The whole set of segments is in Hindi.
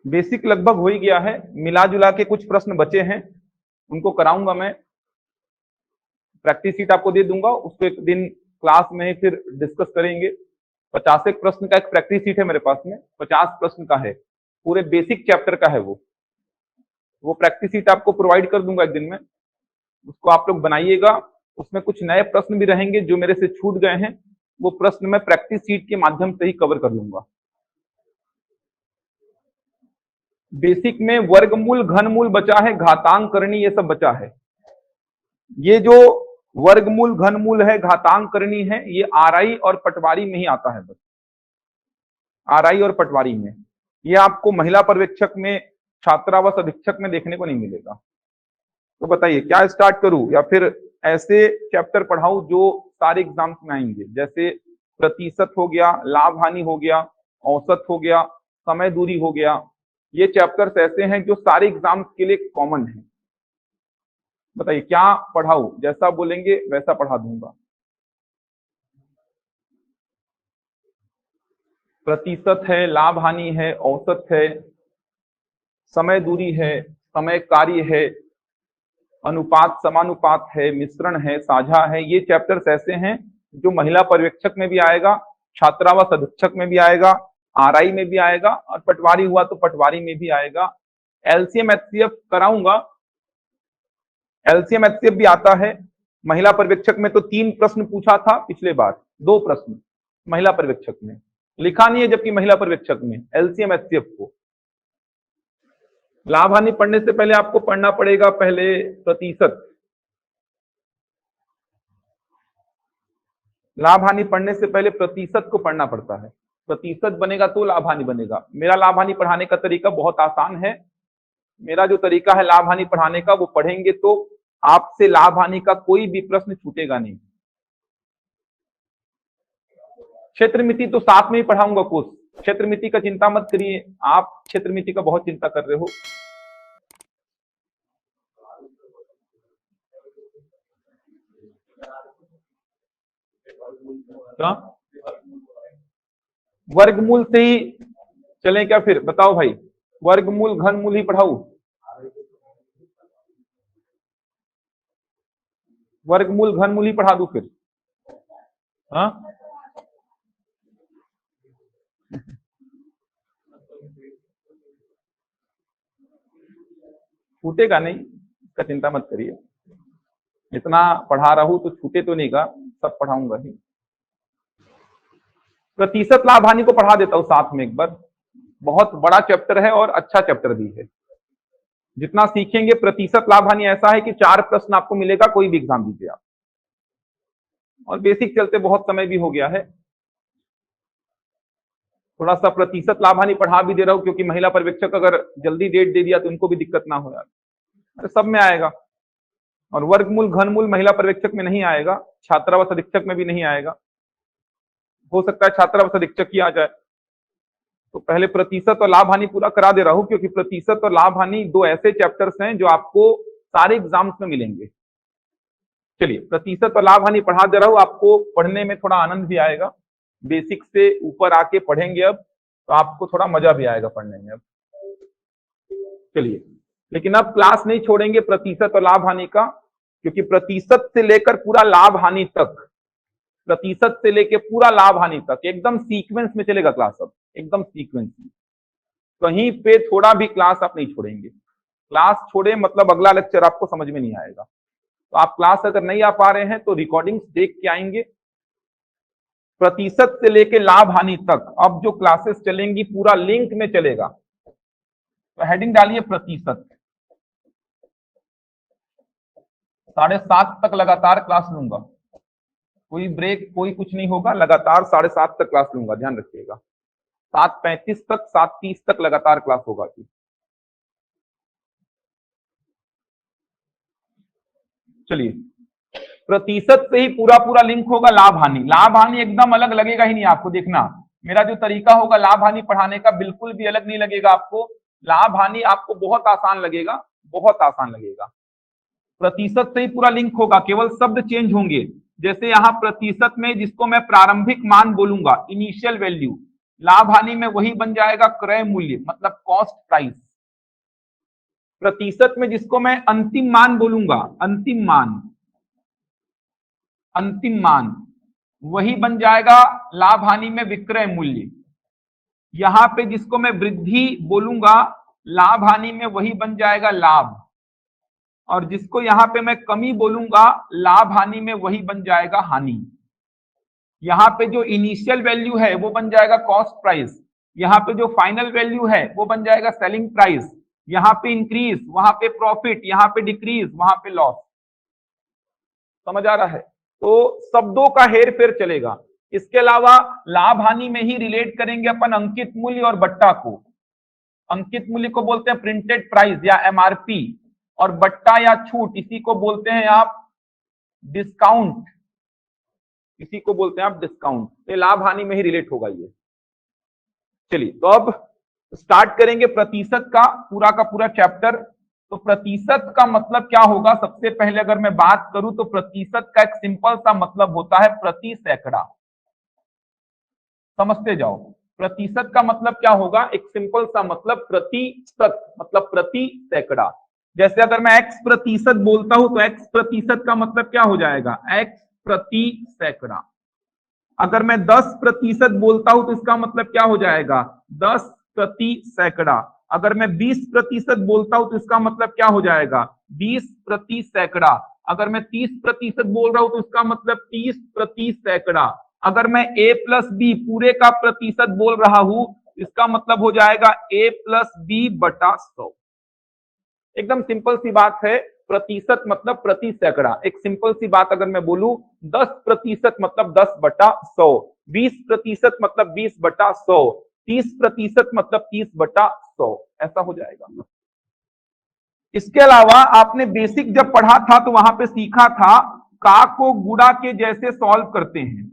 बेसिक लगभग हो ही गया है, मिला जुला के कुछ प्रश्न बचे हैं, उनको कराऊंगा मैं। प्रैक्टिस शीट आपको दे दूंगा, उसको एक दिन क्लास में फिर डिस्कस करेंगे। 50 एक प्रश्न का एक प्रैक्टिस शीट है मेरे पास में, 50 प्रश्न का है, पूरे बेसिक चैप्टर का है वो प्रैक्टिस शीट आपको प्रोवाइड कर दूंगा एक दिन में, उसको आप लोग बनाइएगा। उसमें कुछ नए प्रश्न भी रहेंगे जो मेरे से छूट गए हैं, वो प्रश्न मैं प्रैक्टिस शीट के माध्यम से ही कवर कर लूंगा। बेसिक में वर्गमूल, घनमूल बचा है, घातांक करनी ये सब बचा है। ये जो वर्गमूल, घनमूल है, घातांक करनी है, ये आरआई और पटवारी में ही आता है, बस आरआई और पटवारी में। ये आपको महिला पर्यवेक्षक में, छात्रावास अधीक्षक में देखने को नहीं मिलेगा। तो बताइए क्या स्टार्ट करूं या फिर ऐसे चैप्टर पढ़ाऊं जो सारे एग्जाम्स में आएंगे, जैसे प्रतिशत हो गया, लाभ हानि हो गया, औसत हो गया, समय दूरी हो गया। ये चैप्टर्स ऐसे हैं जो सारे एग्जाम्स के लिए कॉमन है। बताइए क्या पढ़ाऊं, जैसा बोलेंगे वैसा पढ़ा दूंगा। प्रतिशत है, लाभ हानि है, औसत है, समय दूरी है, समय कार्य है, अनुपात समानुपात है, मिश्रण है, साझा है। ये चैप्टर्स ऐसे हैं जो महिला पर्यवेक्षक में भी आएगा, छात्रावास अधीक्षक में भी आएगा, आरआई में भी आएगा, और पटवारी हुआ तो पटवारी में भी आएगा। एलसीएम एचसीएफ कराऊंगा, एलसीएम एचसीएफ भी आता है। महिला पर्यवेक्षक में तो 3 प्रश्न पूछा था पिछले बार, 2 प्रश्न महिला पर्यवेक्षक में लिखा नहीं है, जबकि महिला पर्यवेक्षक में एलसीएम एचसीएफ को। लाभ हानि पढ़ने से पहले आपको पढ़ना पड़ेगा पहले प्रतिशत। लाभ हानि पढ़ने से पहले प्रतिशत को पढ़ना पड़ता है, प्रतिशत बनेगा तो लाभ हानि बनेगा। मेरा लाभ हानि पढ़ाने का तरीका बहुत आसान है। मेरा जो तरीका है लाभ हानि पढ़ाने का, वो पढ़ेंगे तो आपसे लाभ हानि का कोई भी प्रश्न छूटेगा नहीं। क्षेत्र मिति तो साथ में ही पढ़ाऊंगा कुछ, क्षेत्र मिति का चिंता मत करिए, आप क्षेत्र मिति का बहुत चिंता कर रहे हो। क्या वर्गमूल से ही चलें क्या फिर, बताओ भाई, वर्गमूल घनमूल ही पढ़ाऊं? वर्गमूल घनमूल ही पढ़ा दूं फिर? हाँ छूटेगा नहीं, इसका चिंता मत करिए। इतना पढ़ा रहा हूं तो छूटे तो नहीं का, सब पढ़ाऊंगा ही। प्रतिशत लाभ हानि को पढ़ा देता हूं साथ में एक बार, बहुत बड़ा चैप्टर है और अच्छा चैप्टर भी है। जितना सीखेंगे, प्रतिशत लाभ हानि ऐसा है कि 4 प्रश्न आपको मिलेगा, कोई भी एग्जाम दीजिए आप। और बेसिक चलते बहुत समय भी हो गया है, थोड़ा सा प्रतिशत लाभ हानि पढ़ा भी दे रहा हूं, क्योंकि महिला पर्यवेक्षक अगर जल्दी डेट दे दिया तो उनको भी दिक्कत ना हो यार। अरे सब में आएगा। और वर्गमूल घनमूल महिला पर्यवेक्षक में नहीं आएगा, छात्रावास अधीक्षक में भी नहीं आएगा, हो सकता है छात्रावास अधीक्षक ही आ जाए। तो पहले प्रतिशत और लाभ हानि पूरा करा दे रहा हूं, क्योंकि प्रतिशत और लाभ हानि 2 ऐसे चैप्टर्स हैं जो आपको सारे एग्जाम्स में मिलेंगे। चलिए प्रतिशत और लाभ हानि पढ़ा दे रहा हूं, आपको पढ़ने में थोड़ा आनंद भी आएगा। बेसिक से ऊपर आके पढ़ेंगे अब, तो आपको थोड़ा मजा भी आएगा पढ़ने में अब। चलिए, लेकिन अब क्लास नहीं छोड़ेंगे प्रतिशत और लाभ हानि का, क्योंकि प्रतिशत से लेकर पूरा लाभ हानि तक, प्रतिशत से लेकर पूरा लाभ हानि तक एकदम सीक्वेंस में चलेगा क्लास, अब एकदम सीक्वेंस में, कहीं पे थोड़ा भी क्लास आप नहीं छोड़ेंगे। क्लास छोड़े मतलब अगला लेक्चर आपको समझ में नहीं आएगा। तो आप क्लास अगर नहीं आ पा रहे हैं तो रिकॉर्डिंग्स देख के आएंगे। प्रतिशत से लेके लाभ हानि तक अब जो क्लासेस चलेंगी पूरा लिंक में चलेगा। तो हेडिंग डालिए प्रतिशत। 7:30 तक लगातार क्लास लूंगा, कोई ब्रेक कोई कुछ नहीं होगा, लगातार 7:30 तक क्लास लूंगा, ध्यान रखिएगा। 7:35 तक, 7:30 तक लगातार क्लास होगा। चलिए, प्रतिशत से ही पूरा पूरा लिंक होगा लाभ हानि। लाभ हानि एकदम अलग लगेगा ही नहीं आपको, देखना मेरा जो तरीका होगा लाभ हानि पढ़ाने का बिल्कुल भी अलग नहीं लगेगा आपको। लाभ हानि आपको बहुत आसान लगेगा, बहुत आसान लगेगा। प्रतिशत से ही पूरा लिंक होगा, केवल शब्द चेंज होंगे। जैसे यहां प्रतिशत में जिसको मैं प्रारंभिक मान बोलूंगा, इनिशियल वैल्यू, लाभ हानि में वही बन जाएगा क्रय मूल्य, मतलब कॉस्ट प्राइस। प्रतिशत में जिसको मैं अंतिम मान बोलूंगा, अंतिम मान वही बन जाएगा लाभ हानि में विक्रय मूल्य। यहां पे जिसको मैं वृद्धि बोलूंगा लाभ हानि में वही बन जाएगा लाभ, और जिसको यहां पे मैं कमी बोलूंगा लाभ हानि में वही बन जाएगा हानि। यहां पे जो इनिशियल वैल्यू है वो बन जाएगा कॉस्ट प्राइस, यहां पे जो फाइनल वैल्यू है वो बन जाएगा सेलिंग प्राइस, यहां पे इंक्रीज, वहां पे प्रॉफिट, यहां पे डिक्रीज, वहां पे लॉस। समझ आ रहा है? तो शब्दों का हेर फेर चलेगा। इसके अलावा लाभ हानि में ही रिलेट करेंगे अपन अंकित मूल्य और बट्टा को। अंकित मूल्य को बोलते हैं प्रिंटेड प्राइस या एमआरपी, और बट्टा या छूट इसी को बोलते हैं आप डिस्काउंट, इसी को बोलते हैं आप डिस्काउंट। तो लाभ हानि में ही रिलेट होगा ये। चलिए, तो अब स्टार्ट करेंगे प्रतिशत का पूरा चैप्टर। तो प्रतिशत का मतलब क्या होगा? सबसे पहले अगर मैं बात करूं तो प्रतिशत का एक सिंपल सा मतलब होता है प्रति सैकड़ा। समझते जाओ, प्रतिशत का मतलब क्या होगा? एक सिंपल सा मतलब प्रतिशत, मतलब प्रति सैकड़ा। जैसे अगर मैं x प्रतिशत बोलता हूं तो x प्रतिशत का मतलब क्या हो जाएगा? x प्रति सैकड़ा। अगर मैं 10% बोलता हूं तो इसका मतलब क्या हो जाएगा? 10 प्रति सैकड़ा। अगर मैं 20% बोलता हूं तो इसका मतलब क्या हो जाएगा? 20 प्रति सैकड़ा। अगर मैं 30% बोल रहा हूं तो इसका मतलब 30 प्रति सैकड़ा। अगर मैं a प्लस बी पूरे का प्रतिशत बोल रहा हूं, इसका मतलब हो जाएगा a प्लस बी बटा 100। एकदम सिंपल सी बात है। प्रतिशत मतलब प्रति सैकड़ा। एक सिंपल सी बात अगर मैं बोलूं, 10% मतलब 10 बटा 100, 20% मतलब 20 बटा 100, 30% मतलब 30 बटा 100, ऐसा हो जाएगा। इसके अलावा आपने बेसिक जब पढ़ा था तो वहां पे सीखा था का को गुणा के जैसे सॉल्व करते हैं।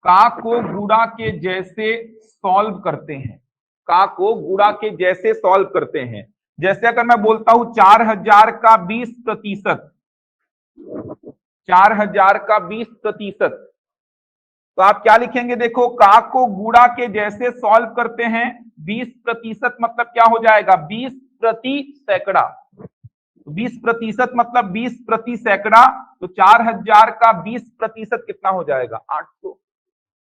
का को गुणा के जैसे सॉल्व करते हैं, का को गुणा के जैसे सॉल्व करते हैं। जैसे अगर मैं बोलता हूं 4000 का 20%, 4000 का 20%, तो आप क्या लिखेंगे? देखो, का को गुणा के जैसे सॉल्व करते हैं, 20% मतलब क्या हो जाएगा? 20 प्रति सैकड़ा। 20% मतलब 20 प्रति सैकड़ा, तो 4000 का 20% कितना हो जाएगा? 800।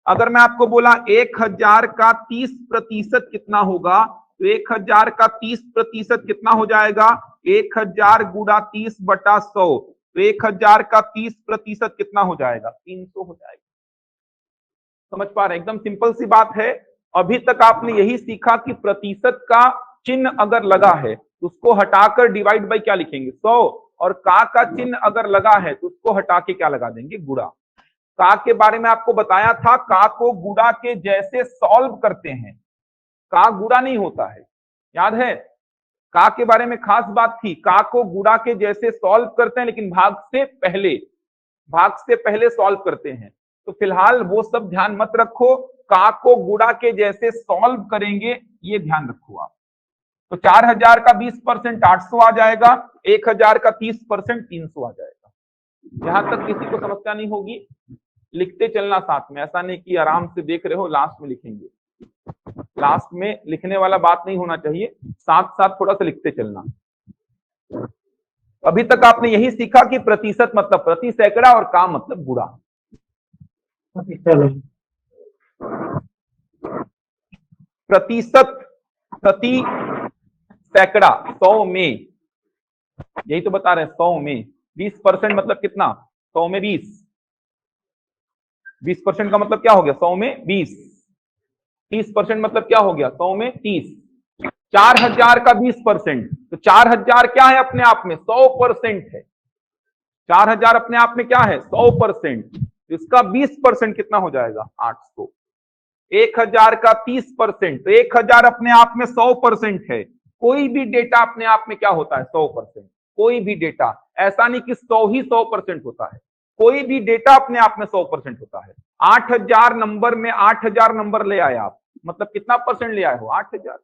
अगर मैं आपको बोला 1000 का 30% कितना होगा, तो 1000 का 30% कितना हो जाएगा? 1000 गुणा 30 बटा 100, तो 1000 का 30% कितना हो जाएगा? 300 हो जाएगा। समझ पा रहे हैं? एकदम सिंपल सी बात है। अभी तक आपने यही सीखा कि प्रतिशत का चिन्ह अगर लगा है तो उसको हटाकर डिवाइड बाई क्या लिखेंगे? 100, और का चिन्ह अगर लगा है तो उसको हटा के क्या लगा देंगे? गुणा। का के बारे में आपको बताया था, का को गुणा के जैसे सॉल्व करते हैं, का गुणा नहीं होता है, याद है? का के बारे में खास बात थी, का को गुणा के जैसे सॉल्व करते हैं लेकिन भाग से पहले सॉल्व करते हैं। तो फिलहाल वो सब ध्यान मत रखो, का को गुणा के जैसे सॉल्व करेंगे ये ध्यान रखो आप। तो 4000 का 20% 800 आ जाएगा, 1000 का 30% 300 आ जाएगा। यहां तक किसी को समस्या नहीं होगी? लिखते चलना साथ में, ऐसा नहीं कि आराम से देख रहे हो लास्ट में लिखेंगे। लास्ट में लिखने वाला बात नहीं होना चाहिए, साथ साथ थोड़ा सा लिखते चलना। अभी तक आपने यही सीखा कि प्रतिशत मतलब प्रति सैकड़ा और का मतलब गुणा। प्रतिशत प्रति सैकड़ा 100 में, यही तो बता रहे हैं 100 में। 20% मतलब कितना? 100 में 20, 20% का मतलब क्या हो गया? 100 में 20। 30% मतलब क्या हो गया? 100 में 30। 4000 का 20%, तो 4000 क्या है अपने आप में? 100% है। 4000 अपने आप में क्या है? 100%। इसका 20% कितना हो जाएगा? 800। 1000 का 30%, तो 1000 अपने आप में 100% है। कोई भी डेटा अपने आप में क्या होता है? 100%। कोई भी डेटा, ऐसा नहीं कि 100 ही 100% होता है, कोई भी डेटा अपने आप में 100% होता है। 8000 नंबर में 8000 नंबर ले आए आप, मतलब कितना परसेंट ले आए हो? 8000।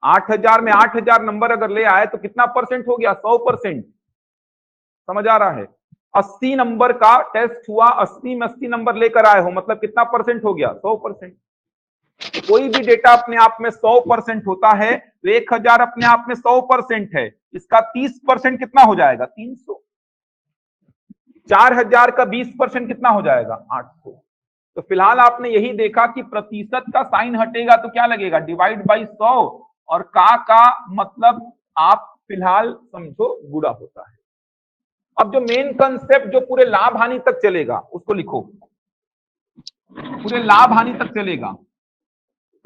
8000 में 8000 नंबर अगर ले आए तो कितना परसेंट हो गया? 100%। समझ आ रहा है? 80 नंबर का टेस्ट हुआ, 80 में 80 नंबर लेकर आए हो, मतलब कितना परसेंट हो गया? 100%। कोई भी डेटा अपने आप में 100% होता है, तो 1000 अपने आप में 100% है, इसका 30% कितना हो जाएगा? 300। 4000 का 20% कितना हो जाएगा? 800। तो फिलहाल आपने यही देखा कि प्रतिशत का साइन हटेगा तो क्या लगेगा? डिवाइड बाई 100, और का मतलब आप फिलहाल समझो गुणा होता है। अब जो मेन कंसेप्ट जो पूरे लाभ हानि तक चलेगा उसको लिखो, पूरे लाभ हानि तक चलेगा।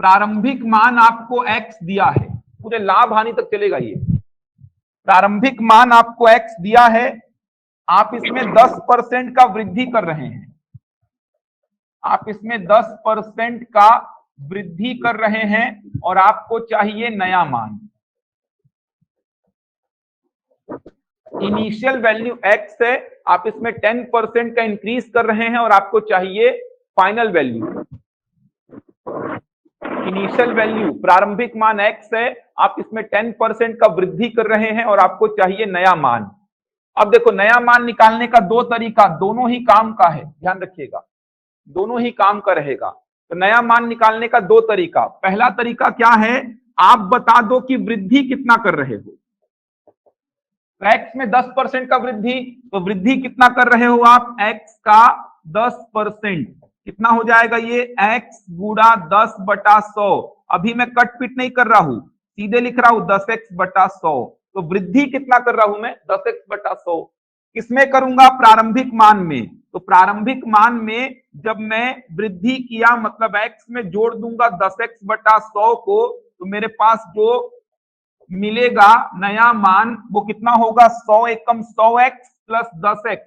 प्रारंभिक मान आपको x दिया है, पूरे लाभ हानि तक चलेगा ये। प्रारंभिक मान आपको x दिया है, आप इसमें 10% का वृद्धि कर रहे हैं, आप इसमें 10% का वृद्धि कर रहे हैं और आपको चाहिए नया मान। इनिशियल वैल्यू x है, आप इसमें 10% का इंक्रीज कर रहे हैं और आपको चाहिए फाइनल वैल्यू। इनिशियल वैल्यू प्रारंभिक मान x है, आप इसमें 10% का वृद्धि कर रहे हैं और आपको चाहिए नया मान। अब देखो नया मान निकालने का दो तरीका, दोनों ही काम का है, ध्यान रखिएगा, दोनों ही काम का रहेगा। तो नया मान निकालने का दो तरीका, पहला तरीका क्या है, आप बता दो कि वृद्धि कितना कर रहे हो। x में 10% का वृद्धि, तो वृद्धि कितना कर रहे हो आप? x का 10%, कितना हो जाएगा ये? x गुणा 10/100। अभी मैं कट पिट नहीं कर रहा हूं, सीधे लिख रहा हूं 10x/100। तो वृद्धि कितना कर रहा हूं मैं? 10x/100। किसमें करूंगा? प्रारंभिक मान में। तो प्रारंभिक मान में जब मैं वृद्धि किया मतलब x में जोड़ दूंगा 10x/100 को, तो मेरे पास जो मिलेगा नया मान वो कितना होगा? 100 एकम 100x प्लस 10x,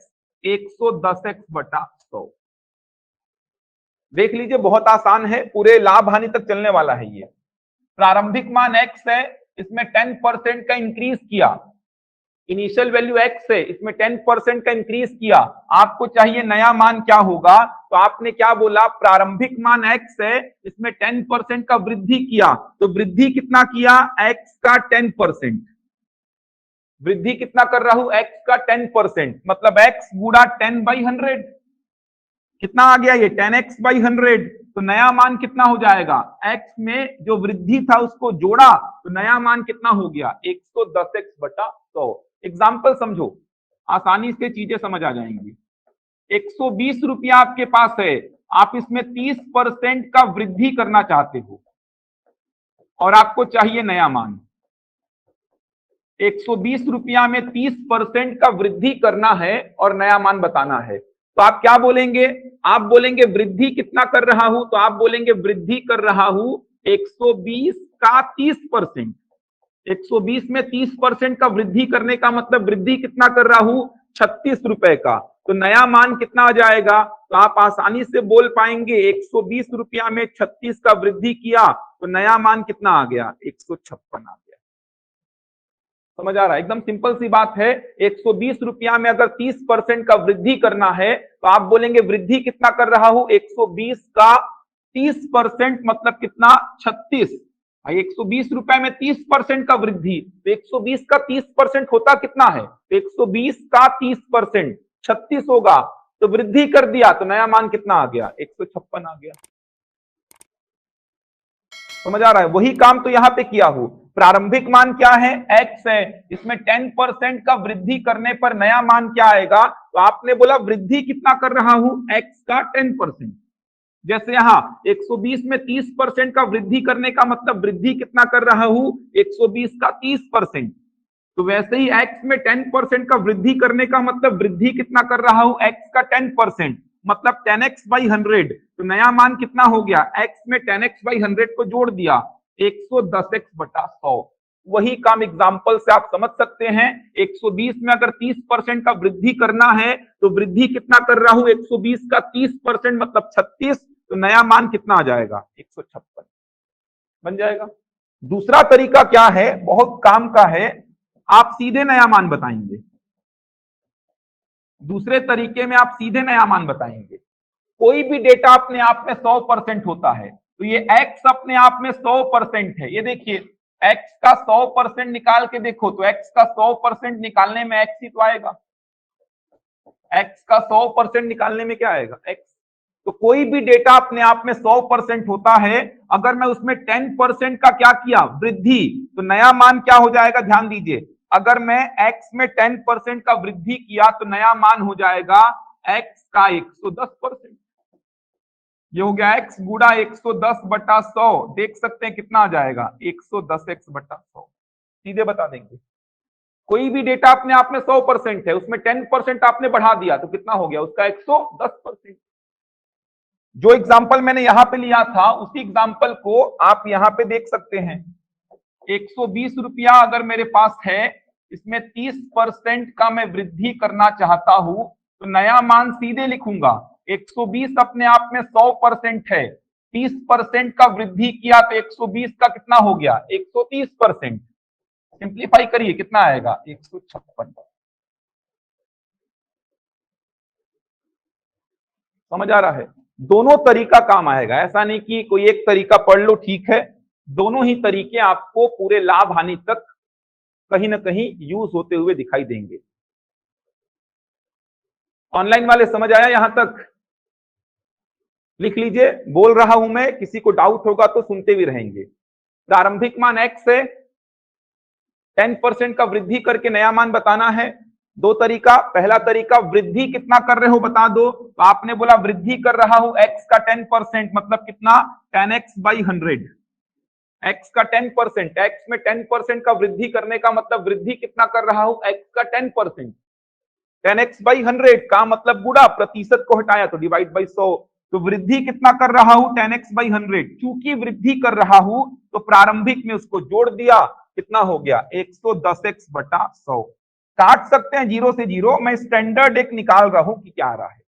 110x/100। देख लीजिए बहुत आसान है, पूरे लाभ हानि तक चलने वाला है ये। प्रारंभिक मान x है, इसमें 10% का इंक्रीज किया, इनिशियल वैल्यू x है, इसमें 10% का इंक्रीज किया, आपको चाहिए नया मान क्या होगा? तो आपने क्या बोला? प्रारंभिक मान x है, इसमें 10% का वृद्धि किया, तो वृद्धि कितना किया? x का 10%। वृद्धि कितना कर रहा हूं? x का 10%, मतलब x गुणा 10/100। कितना आ गया ये? 10x/100। तो नया मान कितना हो जाएगा? x में जो वृद्धि था उसको जोड़ा, तो नया मान कितना हो गया? 110x/100। एग्जाम्पल समझो, आसानी से चीजें समझ आ जाएंगी। 120 रुपया आपके पास है, आप इसमें 30% का वृद्धि करना चाहते हो और आपको चाहिए नया मान। 120 रुपया में 30% का वृद्धि करना है और नया मान बताना है, तो आप क्या बोलेंगे? आप बोलेंगे वृद्धि कितना कर रहा हूं, तो आप बोलेंगे वृद्धि कर रहा हूं 120 का 30%। 120 में 30% का वृद्धि करने का मतलब वृद्धि कितना कर रहा हूं? 36 रुपए का। तो नया मान कितना आ जाएगा? तो आप आसानी से बोल पाएंगे 120 रुपया में 36 का वृद्धि किया, तो नया मान कितना आ गया? 156 आ गया। समझ आ रहा है? एकदम सिंपल सी बात है। 120 रुपया में अगर 30% का वृद्धि करना है तो आप बोलेंगे वृद्धि कितना कर रहा हूं? 120 का 30% मतलब कितना? 36। 120 रुपए में 30% का वृद्धि, तो 120 का 30% होता कितना है? तो 120 का 30% 36 होगा, तो वृद्धि कर दिया तो नया मान कितना आ गया? 156 आ गया। समझ आ रहा है? वही काम तो यहां पे किया हूं। प्रारंभिक मान क्या है? x है, इसमें 10% का वृद्धि करने पर नया मान क्या आएगा? तो आपने बोला वृद्धि कितना कर रहा हूं? x का 10%। जैसे यहां 120 में 30% का वृद्धि करने का मतलब वृद्धि कितना कर रहा हूं? 120 का 30%। तो वैसे ही x में 10% का वृद्धि करने का मतलब वृद्धि कितना कर रहा हूं? x का 10%, मतलब 10x/100। तो नया मान कितना हो गया? x में 10x/100 को जोड़ दिया, 110x/100। वही काम एग्जाम्पल से आप समझ सकते हैं। 120 में अगर 30% का वृद्धि करना है तो वृद्धि कितना कर रहा हूं? 120 का 30% मतलब 36, तो नया मान कितना आ जाएगा? 156 बन जाएगा। दूसरा तरीका क्या है? बहुत काम का है, आप सीधे नया मान बताएंगे। दूसरे तरीके में आप सीधे नया मान बताएंगे। कोई भी डेटा अपने आप में 100% होता है, तो ये x अपने आप में 100% है। ये देखिए x का 100% निकाल के देखो, तो x का 100% निकालने में x ही तो आएगा। एक्स का 100% निकालने में क्या आएगा, एक्स। तो कोई भी डेटा अपने आप में 100% होता है, अगर मैं उसमें 10% का क्या किया, वृद्धि, तो नया मान क्या हो जाएगा, ध्यान दीजिए, अगर मैं x में 10% का वृद्धि किया तो नया मान हो जाएगा x का 110%। ये हो गया x गुणा 110/100। देख सकते हैं कितना आ जाएगा, 110x/100। सीधे बता देंगे। कोई भी डेटा अपने आप में 100% है, उसमें 10% आपने बढ़ा दिया तो कितना हो गया, उसका 110%। जो एग्जाम्पल मैंने यहां पे लिया था उसी एग्जाम्पल को आप यहां पे देख सकते हैं। 120 रुपया अगर मेरे पास है, इसमें 30% का मैं वृद्धि करना चाहता हूं, तो नया मान सीधे लिखूंगा। 120 अपने आप में 100% है, 30% का वृद्धि किया तो 120 का कितना हो गया, 130%। सिंप्लीफाई करिए, कितना आएगा, 156। समझ आ रहा है? दोनों तरीका काम आएगा, ऐसा नहीं कि कोई एक तरीका पढ़ लो ठीक है, दोनों ही तरीके आपको पूरे लाभ हानि तक कहीं ना कहीं यूज होते हुए दिखाई देंगे। ऑनलाइन वाले समझ आया यहां तक? लिख लीजिए, बोल रहा हूं मैं, किसी को डाउट होगा तो सुनते भी रहेंगे। प्रारंभिक मान x है, 10% का वृद्धि करके नया मान बताना है। दो तरीका, पहला तरीका वृद्धि कितना कर रहे हो बता दो, तो आपने बोला वृद्धि कर रहा हूं x का 10%, मतलब कितना, 10x/100। x का 10%, x में 10% का वृद्धि करने का मतलब वृद्धि कितना कर रहा हूं, x का 10%। 10x/100 का मतलब गुणा, प्रतिशत को हटाया तो डिवाइड बाई 100। तो वृद्धि कितना कर रहा हूं, 10x/100। चूंकि वृद्धि कर रहा हूं तो प्रारंभिक में उसको जोड़ दिया, कितना हो गया, 110x/100। काट सकते हैं जीरो से जीरो, मैं स्टैंडर्ड एक निकाल रहा हूं कि क्या आ रहा है।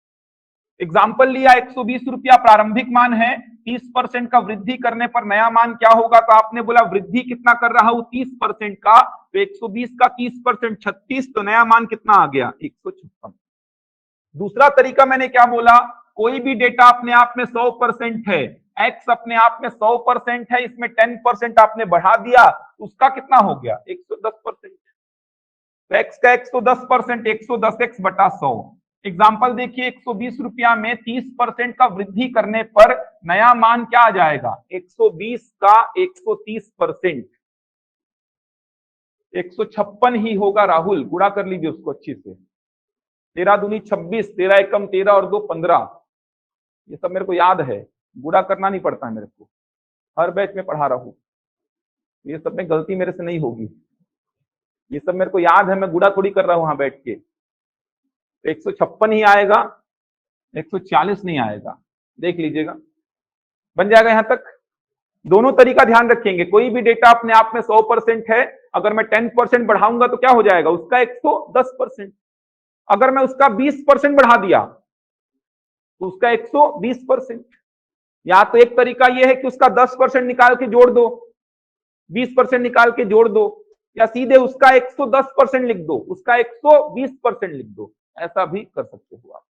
एग्जाम्पल लिया, 120 रुपया प्रारंभिक मान है, 30% का वृद्धि करने पर नया मान क्या होगा, तो आपने बोला वृद्धि कितना कर रहा हूं, 30% का, तो 120 का 30% 36, तो नया मान कितना आ गया, 156। दूसरा तरीका मैंने क्या बोला, कोई भी डेटा अपने आप में 100% है, x अपने आप में 100% है, इसमें 10% आपने बढ़ा दिया, उसका कितना हो गया, 110%। तो x का 110%, 110x/100। एग्जाम्पल देखिए, 120 रुपया में 30% का वृद्धि करने पर नया मान क्या आ जाएगा, 120 का 130%, 156 ही होगा। राहुल गुणा कर लीजिए उसको अच्छी से, 13 दूनी 26, 13 एकम 13 और 2 15। ये सब मेरे को याद है, गुणा करना नहीं पड़ता है मेरे को, हर बैच में पढ़ा रहा हूं, ये सब में गलती मेरे से नहीं होगी, ये सब मेरे को याद है, मैं गुणा थोड़ी कर रहा हूं वहां बैठ के। 156 ही आएगा, 140 नहीं आएगा, देख लीजिएगा, बन जाएगा यहां तक। दोनों तरीका ध्यान रखेंगे, कोई भी डेटा अपने आप में 100% है, अगर मैं 10% बढ़ाऊंगा तो क्या हो जाएगा, उसका 110%। अगर मैं उसका 20% बढ़ा दिया तो उसका 120%। या तो एक तरीका यह है कि उसका 10% निकाल के जोड़ दो, 20% निकाल के जोड़ दो, या सीधे उसका 110% लिख दो, उसका 120% लिख दो, ऐसा भी कर सकते हो आप।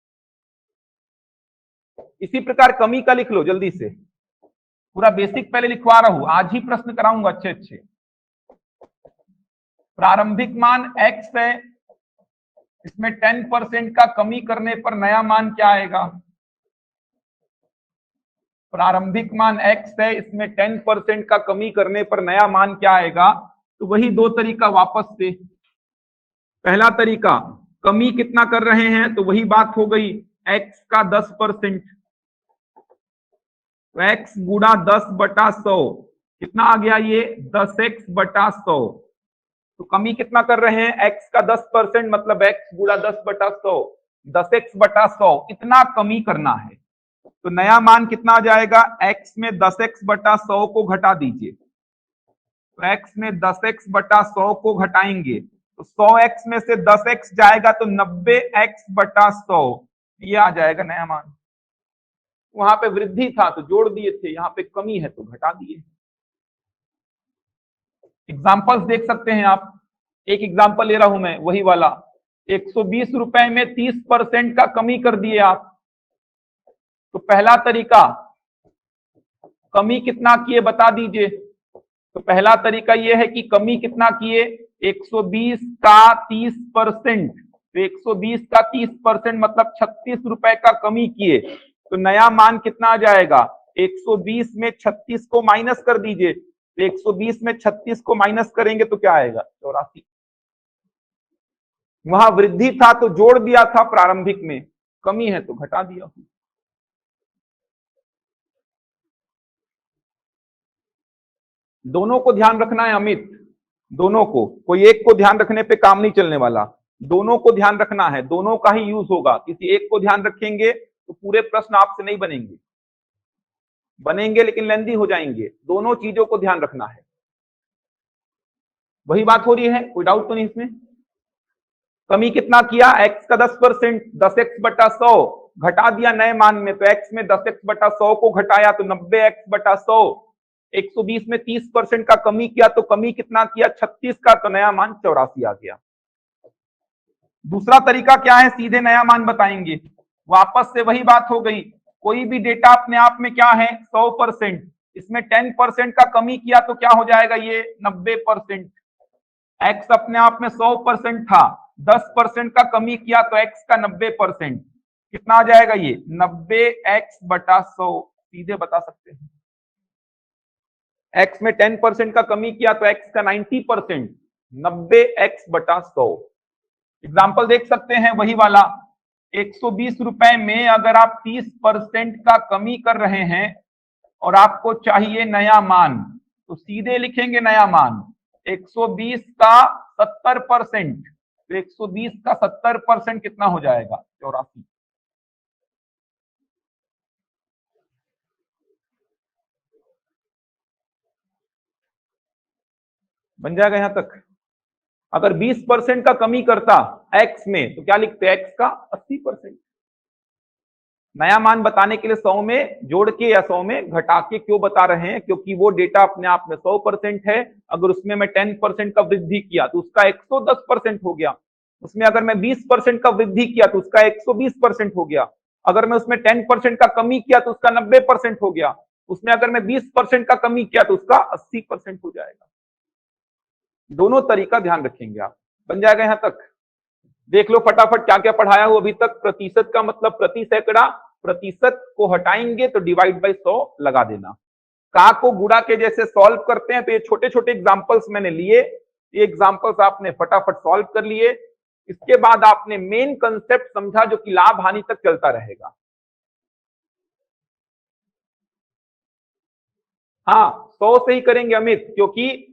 इसी प्रकार कमी का लिख लो जल्दी से, पूरा बेसिक पहले लिखवा रहा हूं, आज ही प्रश्न कराऊंगा अच्छे अच्छे। प्रारंभिक मान x है, इसमें 10% का कमी करने पर नया मान क्या आएगा, प्रारंभिक मान x है, इसमें 10% का कमी करने पर नया मान क्या आएगा। तो वही दो तरीका वापस से, पहला तरीका कमी कितना कर रहे हैं, तो वही बात हो गई, x का 10%, तो x गुणा 10/100 कितना आ गया, ये 10x/100। तो कमी कितना कर रहे हैं, x का 10% मतलब x गुणा 10/100, 10x/100 इतना कमी करना है। तो नया मान कितना आ जाएगा, x में 10x/100 को घटा दीजिए, तो x में 10x/100 को घटाएंगे तो 100x में से 10x जाएगा तो 90x/100, ये आ जाएगा नया मान। वहां पे वृद्धि था तो जोड़ दिए थे, यहाँ पे कमी है तो घटा दिए। एग्जाम्पल्स देख सकते हैं आप, एक एग्जाम्पल ले रहा हूं मैं वही वाला, 120 रुपए में 30% का कमी कर दिए आप। तो पहला तरीका, कमी कितना किए बता दीजिए। तो पहला तरीका यह है कि कमी कितना किए, 120 का 30%, तो 120 का 30% मतलब 36 रुपए का कमी किए, तो नया मान कितना आ जाएगा? 120 में 36 को माइनस कर दीजिए, तो 120 में 36 को माइनस करेंगे तो क्या आएगा? 84। वहां वृद्धि था तो जोड़ दिया था प्रारंभिक में, कमी है तो घटा दिया। दोनों को ध्यान रखना है अमित, दोनों को, कोई एक को ध्यान रखने पे काम नहीं चलने वाला, दोनों को ध्यान रखना है, दोनों का ही यूज होगा। किसी एक को ध्यान रखेंगे तो पूरे प्रश्न आपसे नहीं बनेंगे, बनेंगे लेकिन लेंदी हो जाएंगे। दोनों चीजों को ध्यान रखना है। वही बात हो रही है, कोई डाउट तो नहीं इसमें? कमी कितना किया? x का 10%, 10x बटा 100 घटा दिया नए मान में, तो x में 10x बटा 100 को घटाया तो 90x बटा 100। 120 में 30% का कमी किया तो कमी कितना किया? 36 का, तो नया मान 84 आ गया। दूसरा तरीका क्या है? सीधे नया मान बताएंगे। वापस से वही बात हो गई, कोई भी डेटा अपने आप में क्या है? 100%, इसमें 10% का कमी किया तो क्या हो जाएगा? ये 90%। x अपने आप में 100% था, 10% का कमी किया तो x का 90%, कितना आ जाएगा? ये 90x बटा 100। सीधे बता सकते हैं। x में 10% का कमी किया तो x का 90%, 90x बटा 100। एग्जाम्पल देख सकते हैं वही वाला, 120 रुपए में अगर आप 30% का कमी कर रहे हैं और आपको चाहिए नया मान, तो सीधे लिखेंगे नया मान। 120 का 70%, तो 120 का 70% कितना हो जाएगा? 84। बन जाएगा यहां तक? अगर 20% का कमी करता x में तो क्या लिखते? x का 80%। नया मान बताने के लिए 100 में जोड़ के या 100 में घटा के क्यों बता रहे हैं? क्योंकि वो डेटा अपने आप में 100% है, अगर उसमें मैं 10% का वृद्धि किया तो उसका 110% हो गया। उसमें अगर मैं 20% का वृद्धि किया तो उसका 120% हो गया। अगर मैं उसमें 10% का कमी किया तो उसका 90% हो गया। उसमें अगर मैं 20% का कमी किया तो उसका 80% हो जाएगा। दोनों तरीका ध्यान रखेंगे आप। बन जाएगा यहां तक? देख लो फटाफट क्या क्या पढ़ाया हो अभी तक। प्रतिशत का मतलब प्रति सैकड़ा, प्रतिशत को हटाएंगे तो डिवाइड बाय 100 लगा देना। का को गुणा के जैसे सॉल्व करते हैं, तो ये छोटे छोटे एग्जांपल्स मैंने लिए, ये एग्जांपल्स आपने फटाफट सॉल्व कर लिए। इसके बाद आपने मेन कंसेप्ट समझा जो कि लाभ हानि तक चलता रहेगा। हाँ 100 से ही करेंगे अमित, क्योंकि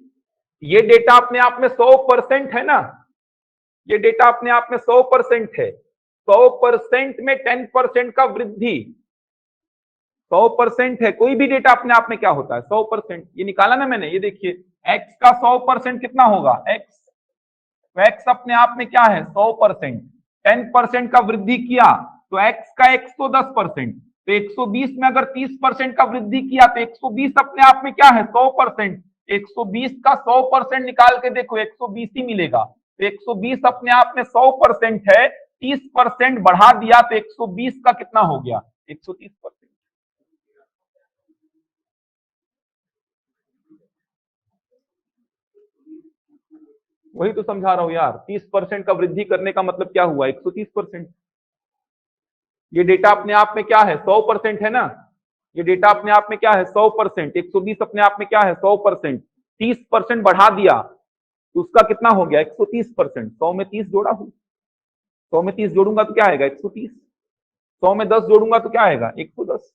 ये डेटा अपने आप में 100% है ना, ये डेटा अपने आप में 100% है। 100% में 10% का वृद्धि 100% है। कोई भी डेटा अपने आप में क्या होता है? 100%। ये निकाला ना मैंने, ये देखिए x का 100% कितना होगा? x, तो x अपने आप में क्या है? 100%। 10% का वृद्धि किया तो x का 110%। तो 120 में अगर 30% का वृद्धि किया तो 120 अपने आप में क्या है? 100%। 120 का 100% निकाल के देखो 120 ही मिलेगा। तो 120 अपने आप में 100% है, 30% बढ़ा दिया तो 120 का कितना हो गया? 130%। वही तो समझा रहा हूं यार, 30% का वृद्धि करने का मतलब क्या हुआ? 130%। ये डेटा अपने आप में क्या है? 100% है ना, ये डेटा अपने आप में क्या है? 100%। 120 अपने आप में क्या है? 100%। 30% बढ़ा दिया तो उसका कितना हो गया? 130%। 100 में 30 जोड़ा हूं, 100 में 30 जोड़ूंगा तो क्या आएगा? 130। 100 में 10 जोड़ूंगा तो क्या आएगा? 110।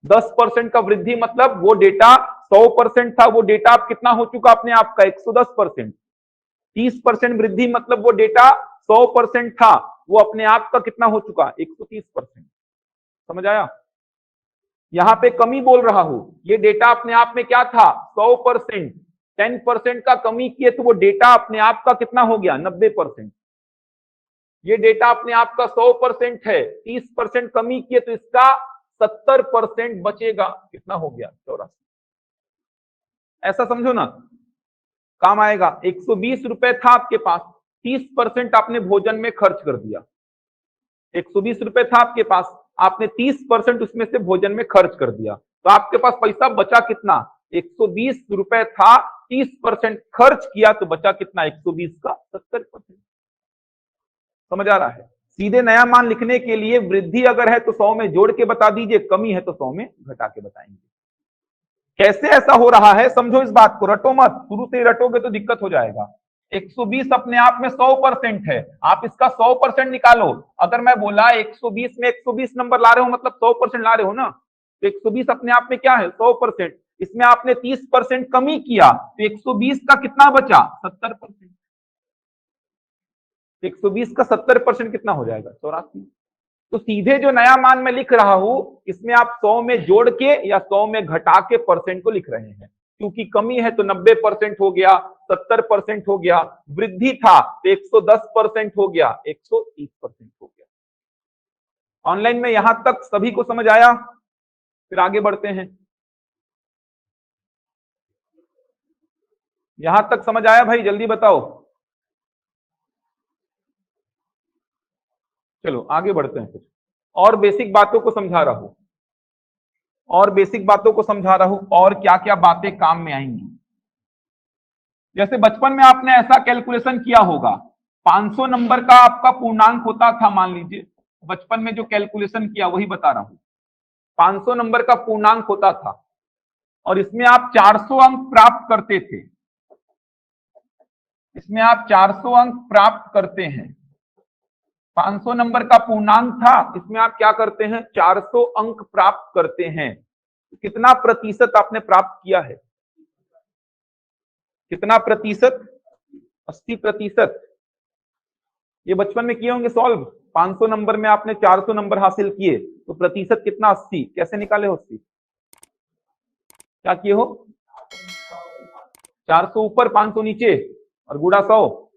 10% का वृद्धि मतलब वो डेटा 100% था, वो डेटा अब कितना हो चुका अपने आप का? 110%। 30% वृद्धि मतलब वो डेटा 100% था, वो अपने आप का कितना हो चुका? 130%। समझ आया? यहां पे कमी बोल रहा हूं, ये डेटा अपने आप में क्या था? 100%। 10% का कमी किए तो वो डेटा अपने आप का कितना हो गया? 90%। ये डेटा अपने आप का 100% है, 30% कमी किए तो इसका 70% बचेगा, कितना हो गया? 84। ऐसा समझो ना, काम आएगा। 120 रुपए था आपके पास, 30% आपने भोजन में खर्च कर दिया। 120 रुपए था आपके पास, आपने 30% उसमें से भोजन में खर्च कर दिया, तो आपके पास पैसा बचा कितना? 120 रुपए था, 30% खर्च किया तो बचा कितना? 120 का 70%। समझ आ रहा है? सीधे नया मान लिखने के लिए वृद्धि अगर है तो 100 में जोड़ के बता दीजिए, कमी है तो 100 में घटा के बताएंगे। कैसे ऐसा हो रहा है समझो इस बात को, रटो मत, शुरू से रटोगे तो दिक्कत हो जाएगा। 120 अपने आप में 100% है, आप इसका 100% निकालो। अगर मैं बोला 120 में 120 नंबर ला रहे हो मतलब 100% ला रहे हो ना, तो 120 अपने आप में क्या है 100%। इसमें आपने 30% कमी किया तो 120 का कितना बचा 70%। 120 का 70% कितना हो जाएगा 84। तो सीधे जो नया मान मैं लिख रहा हूं इसमें आप 100 में जोड़ के या 100 में घटा के परसेंट को लिख रहे हैं, क्योंकि कमी है तो 90% हो गया, 70% हो गया, वृद्धि था तो 110% हो गया, 130% हो गया। ऑनलाइन में यहां तक सभी को समझ आया? फिर आगे बढ़ते हैं। यहां तक समझ आया भाई, जल्दी बताओ। चलो आगे बढ़ते हैं, कुछ और बेसिक बातों को समझा रहा हूं, और बेसिक बातों को समझा रहा हूं, और क्या क्या बातें काम में आएंगी। जैसे बचपन में आपने ऐसा कैलकुलेशन किया होगा, 500 नंबर का आपका पूर्णांक होता था, मान लीजिए बचपन में जो कैलकुलेशन किया वही बता रहा हूं, 500 नंबर का पूर्णांक होता था और इसमें आप 400 अंक प्राप्त करते थे। इसमें आप 400 अंक प्राप्त करते हैं, 500 नंबर का पूर्णांक था, इसमें आप क्या करते हैं 400 अंक प्राप्त करते हैं। कितना प्रतिशत आपने प्राप्त किया है? कितना प्रतिशत? 80%। ये बचपन में किए होंगे सॉल्व। 500 नंबर में आपने 400 नंबर हासिल किए तो प्रतिशत कितना 80, कैसे निकाले हो 80? क्या किए हो? 400 ऊपर 500 नीचे और गुणा 100,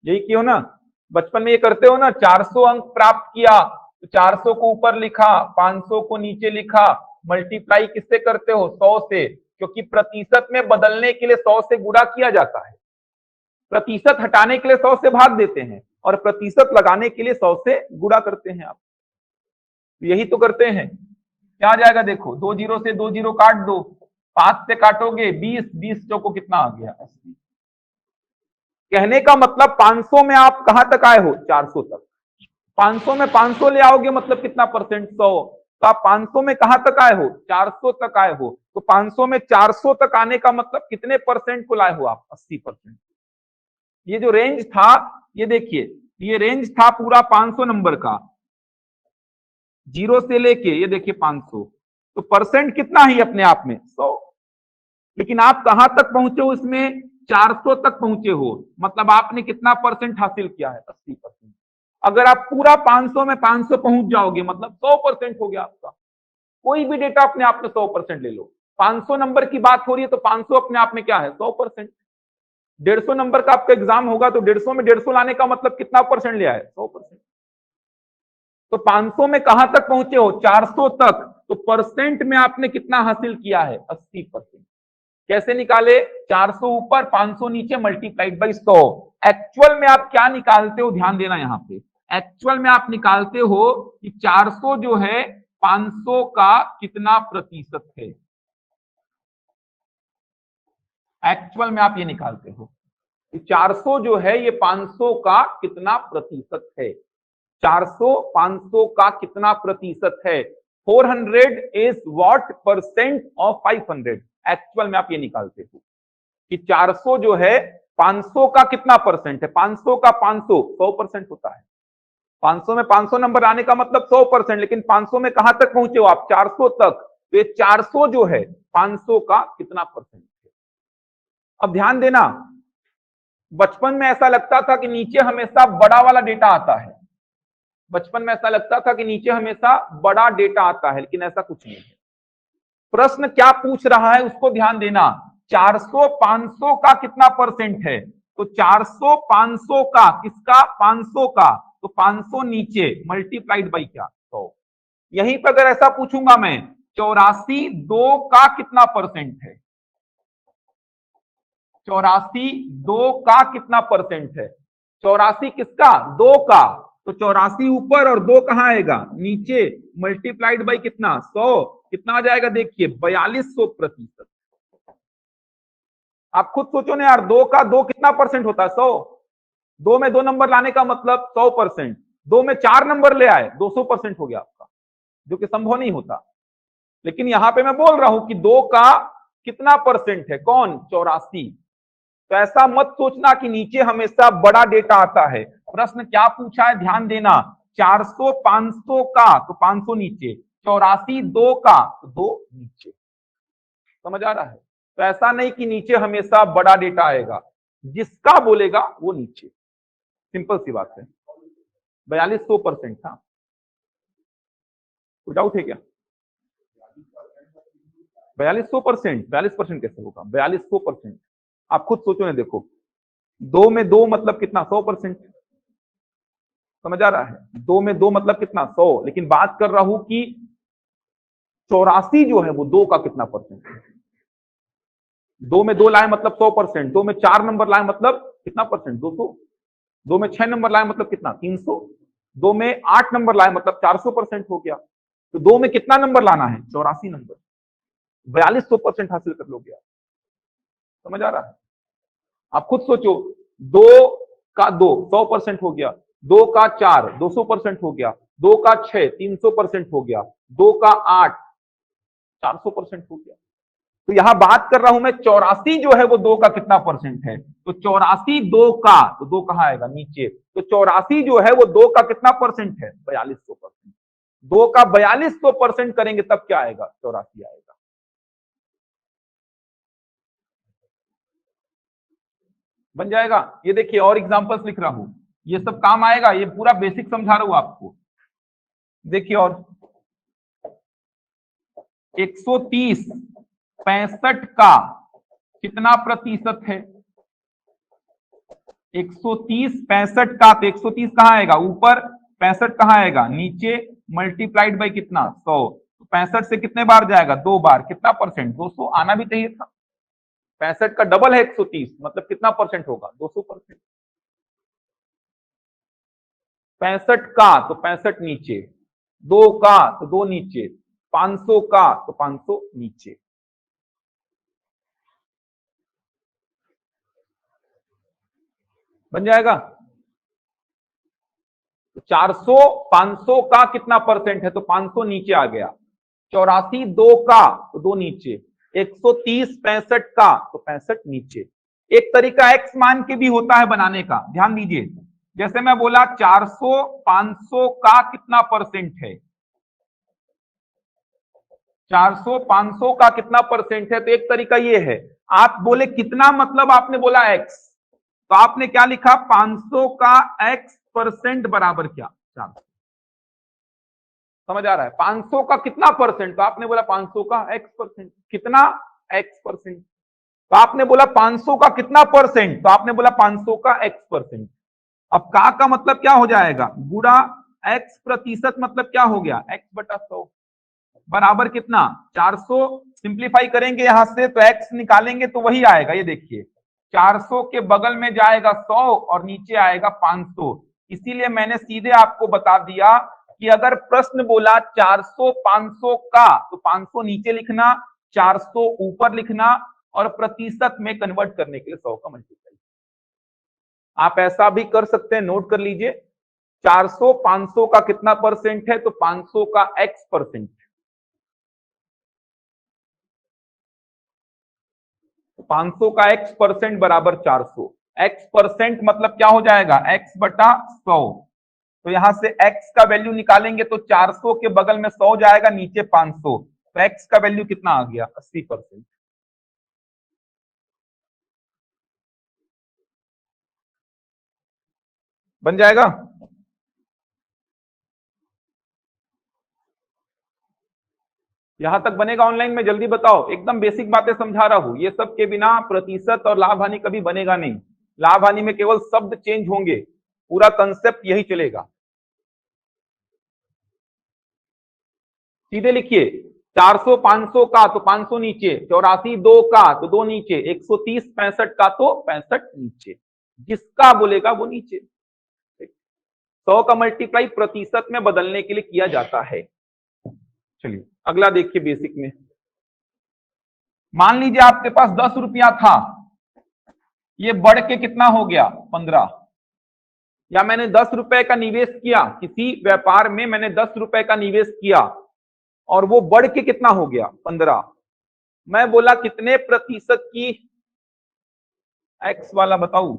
यही किए हो ना? बचपन में ये करते हो ना, 400 अंक प्राप्त किया तो 400 को ऊपर लिखा, 500 को नीचे लिखा, मल्टीप्लाई किससे करते हो 100 से, क्योंकि प्रतिशत में बदलने के लिए 100 से गुणा किया जाता है, प्रतिशत हटाने के लिए 100 से भाग देते हैं और प्रतिशत लगाने के लिए 100 से गुणा करते हैं। आप यही तो करते हैं। क्या आ जाएगा देखो, 2 जीरो से 2 जीरो काट दो, 5 से काटोगे 20, 20 चौको कितना आ गया 80। कहने का मतलब 500 में आप कहां तक आए हो 400 तक, 500 में 500 ले आओगे मतलब कितना परसेंट 100, तो आप 500 में कहां तक आए हो 400 तक आए हो, तो 500 में 400 तक आने का मतलब कितने परसेंट को लाए हो आप 80%। ये जो रेंज था, ये देखिए ये रेंज था पूरा 500 नंबर का, जीरो से लेके ये देखिए 500, तो परसेंट कितना ही अपने आप में 100। लेकिन आप कहां तक पहुंचे हो इसमें 400 तक पहुंचे हो, मतलब आपने कितना परसेंट हासिल किया है 80%। अगर आप पूरा 500 में 500 पहुंच जाओगे मतलब 100% हो गया आपका। कोई भी डेटा अपने आप में 100% ले लो, 500 नंबर की बात हो रही है तो 500 अपने आप में क्या है 100%। 150 नंबर का आपका एग्जाम होगा तो 150 में 150 लाने का मतलब कितना परसेंट ले आए 100%। तो 500 में कहां तक पहुंचे हो 400 तक, तो परसेंट में आपने कितना हासिल किया है 80%। कैसे निकाले? 400 ऊपर 500 नीचे मल्टीप्लाइड बाई 100। एक्चुअल में आप क्या निकालते हो ध्यान देना यहां पे, एक्चुअल में आप निकालते हो कि 400 जो है 500 का कितना प्रतिशत है। एक्चुअल में आप ये निकालते हो कि 400 जो है ये 500 का कितना प्रतिशत है, 400 500 का कितना प्रतिशत है। 400 is what percent of 500। Actual में आप ये निकालते हो कि 400 जो है 500 का कितना परसेंट है, 500 का 500 100% होता है। 500 में 500 नंबर आने का मतलब 100%, लेकिन 500 में कहां तक पहुंचे हो आप 400 तक, तो ये 400 जो है 500 का कितना परसेंट है। अब ध्यान देना, बचपन में ऐसा लगता था कि नीचे हमेशा बड़ा वाला डेटा आता है, बचपन में ऐसा लगता था कि नीचे हमेशा बड़ा डेटा आता है, लेकिन ऐसा कुछ नहीं है। प्रश्न क्या पूछ रहा है उसको ध्यान देना, 400 500 का कितना परसेंट है, तो 400 500 का किसका 500 का, तो 500 नीचे मल्टीप्लाइड बाई क्या 100। यहीं पर अगर ऐसा पूछूंगा मैं 84 2 का कितना परसेंट है, 84 2 का कितना परसेंट है, 84 किसका 2 का, तो 84 ऊपर और 2 कहां आएगा नीचे, मल्टीप्लाइड बाई कितना 100, कितना आ जाएगा देखिए 4200%। आप खुद सोचो ना यार, 2 का 2 कितना परसेंट होता है 100, 2 में 2 नंबर लाने का मतलब 100%, 2 में 4 नंबर ले आए 200% हो गया आपका, जो कि संभव नहीं होता। लेकिन यहां पे मैं बोल रहा हूं कि 2 का कितना परसेंट है, कौन, 84। तो ऐसा मत सोचना कि नीचे हमेशा बड़ा डेटा आता है। प्रश्न क्या पूछा है, ध्यान देना, 400 500 का तो 500 नीचे, 84 2 का तो 2 नीचे। समझ आ रहा है? तो ऐसा नहीं कि नीचे हमेशा बड़ा डेटा आएगा, जिसका बोलेगा वो नीचे, सिंपल सी बात है। 4200% था, कोई डाउट है क्या? 4200%, 42% कैसे होगा 4200%? आप खुद सोचो ना, देखो 2 में 2 मतलब कितना, 100%। समझ आ रहा है? 2 में 2 मतलब कितना, 100। लेकिन बात कर रहा हूं कि 84 जो है वो 2 का कितना परसेंट है। 2 में 2 लाए मतलब 100%, 2 में 4 नंबर लाए मतलब कितना परसेंट, 200। 2 में 6 नंबर लाए मतलब कितना, 300। 2 में 8 नंबर लाए मतलब 400% हो गया। तो 2 में कितना नंबर लाना है, 84 नंबर, 4200% हासिल कर लोगे आप। समझ आ रहा है? आप खुद सोचो, 2 का 2 100% हो गया, 2 का 4 200% हो गया, 2 का 6 300% हो गया, 2 का 8 400% हो गया। तो यहां बात कर रहा हूं मैं 84 जो है वो 2 का कितना परसेंट है, तो 84 2 का, तो 2 कहां आएगा, नीचे। तो 84 जो है वो 2 का कितना परसेंट है, 4200%। 2 का 4200% करेंगे तब क्या आएगा, 84 आएगा। बन जाएगा। ये देखिए और एग्जांपल्स लिख रहा हूं, ये सब काम आएगा, ये पूरा बेसिक समझा रहा हूं आपको। देखिए और 130 65 का कितना प्रतिशत है, 130 65 का, तो 130 कहां आएगा, ऊपर, 65 कहां आएगा, नीचे, मल्टीप्लाइड बाई कितना, 100। तो 65 से कितने बार जाएगा, 2 बार, कितना परसेंट, 200 आना भी चाहिए था। 65 का डबल है 130, मतलब कितना परसेंट होगा, 200%। 65 का तो 65 नीचे, 2 का तो 2 नीचे, 500 का तो 500 नीचे। बन जाएगा। तो 400 500 का कितना परसेंट है, तो 500 नीचे आ गया। 84 2 का तो 2 नीचे, 130 65 का तो 65 नीचे। एक तरीका एक्स मान के भी होता है बनाने का, ध्यान दीजिए। जैसे मैं बोला 400 500 का कितना परसेंट है, 400 500 का कितना परसेंट है, तो एक तरीका ये है, आप बोले कितना, मतलब आपने बोला एक्स, तो आपने क्या लिखा, 500 का एक्स परसेंट बराबर क्या, 400। समझ आ रहा है? 500 का कितना परसेंट, तो आपने बोला 500 का एक्स परसेंट, कितना, एक्स परसेंट। तो आपने बोला 500 का कितना परसेंट, तो आपने बोला 500 का एक्स परसेंट। अब का मतलब क्या हो जाएगा, गुणा एक्स प्रतिशत, मतलब क्या हो गया, एक्स बटा 100 बराबर कितना, 400। सिंप्लीफाई करेंगे यहां से तो एक्स निकालेंगे तो वही आएगा, ये देखिए 400 के बगल में जाएगा 100 और नीचे आएगा 500। इसीलिए मैंने सीधे आपको बता दिया कि अगर प्रश्न बोला 400 500 का, तो 500 नीचे लिखना, 400 ऊपर लिखना, और प्रतिशत में कन्वर्ट करने के लिए 100 का मल्टीप्लाई। आप ऐसा भी कर सकते हैं, नोट कर लीजिए, 400 500 का कितना परसेंट है, तो 500 का एक्स परसेंट, 500 का एक्स परसेंट बराबर 400। एक्स परसेंट मतलब क्या हो जाएगा, एक्स बटा 100। तो यहां से एक्स का वैल्यू निकालेंगे तो 400 के बगल में 100 जाएगा, नीचे 500, तो एक्स का वैल्यू कितना आ गया, 80%। बन जाएगा। यहां तक बनेगा ऑनलाइन में, जल्दी बताओ, एकदम बेसिक बातें समझा रहा हूं, ये सब के बिना प्रतिशत और लाभ हानि कभी बनेगा नहीं। लाभ हानि में केवल शब्द चेंज होंगे, पूरा कंसेप्ट यही चलेगा। सीधे लिखिए, 400 500 का तो 500 नीचे, 84 2 का तो 2 नीचे, 130 65 का तो 65 नीचे, जिसका बोलेगा वो नीचे। 100 का मल्टीप्लाई प्रतिशत में बदलने के लिए किया जाता है। चलिए अगला देखिए बेसिक में। मान लीजिए आपके पास 10 रुपया था, ये बढ़ के कितना हो गया, 15। या मैंने 10 रुपए का निवेश किया, किसी व्यापार में मैंने 10 रुपए का निवेश किया और वो बढ़ के कितना हो गया 15। मैं बोला कितने प्रतिशत की, एक्स वाला बताऊ,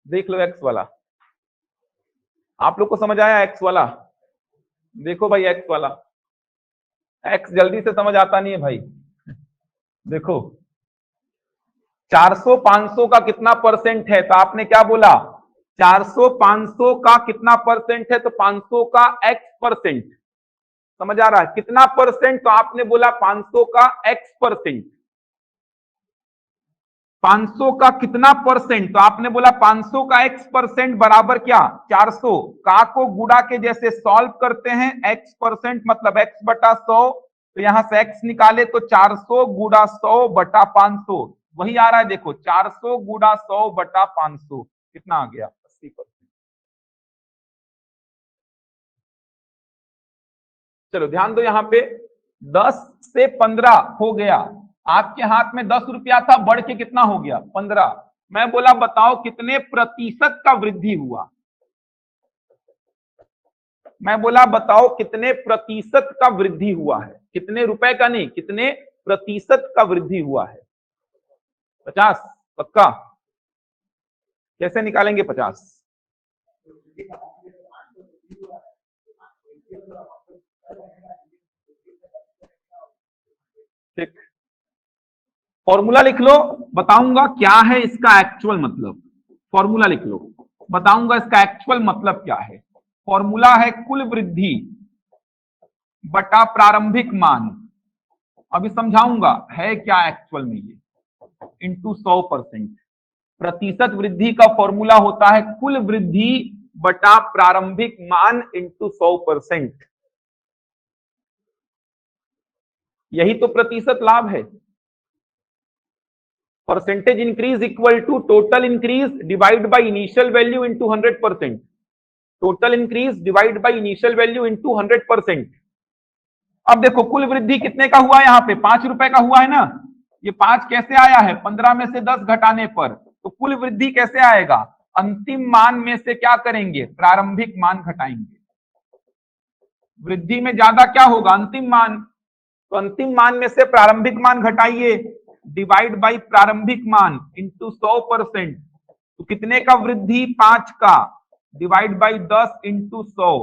देख लो एक्स वाला, आप लोग को समझ आया एक्स वाला? देखो भाई एक्स वाला, एक्स जल्दी से समझ आता नहीं है भाई। देखो 400 500 का कितना परसेंट है, तो आपने क्या बोला 400 500 का कितना परसेंट है, तो 500 का एक्स परसेंट। समझ आ रहा है कितना परसेंट, तो आपने बोला 500 का एक्स परसेंट। 500 का कितना परसेंट, तो आपने बोला 500 का एक्स परसेंट बराबर क्या 400। का को गुड़ा के जैसे सॉल्व करते हैं, एक्स परसेंट मतलब एक्स बटा 100, तो यहां से एक्स निकाले तो 400 गुड़ा 100 बटा 500, वही आ रहा है। देखो 400 गुड़ा 100 बटा 500 कितना आ गया 80%। चलो ध्यान दो, यहां पे 10 से 15 हो गया, आपके हाथ में 10 रुपया था, बढ़ के कितना हो गया 15। मैं बोला बताओ कितने प्रतिशत का वृद्धि हुआ, मैं बोला बताओ कितने प्रतिशत का वृद्धि हुआ है, कितने रुपए का नहीं, कितने प्रतिशत का वृद्धि हुआ है। 50 पक्का? कैसे निकालेंगे 50? ठीक, फॉर्मूला लिख लो, बताऊंगा क्या है इसका एक्चुअल मतलब। फॉर्मूला लिख लो, बताऊंगा इसका एक्चुअल मतलब क्या है। फॉर्मूला है कुल वृद्धि बटा प्रारंभिक मान, अभी समझाऊंगा है क्या एक्चुअल में ये, इंटू 100%। प्रतिशत वृद्धि का फॉर्मूला होता है कुल वृद्धि बटा प्रारंभिक मान इंटू 100%। यही तो प्रतिशत लाभ है। Percentage increase equal to total increase divide by initial value into 100%। Total increase divide by initial value into 100%। अब देखो कुल वृद्धि कितने का हुआ है, यहां पे 5 रुपए का हुआ है ना, ये 5 कैसे आया है 15 में से 10 घटाने पर, तो कुल वृद्धि कैसे आएगा, अंतिम मान में से क्या करेंगे प्रारंभिक मान घटाएंगे। वृद्धि में ज्यादा क्या होगा अंतिम मान, तो अंतिम मान में से प्रारंभिक मान घटाइए, डिवाइड बाई प्रारंभिक मान इंटू 100%। तो कितने का वृद्धि 5 का, डिवाइड बाई 10 इंटू 100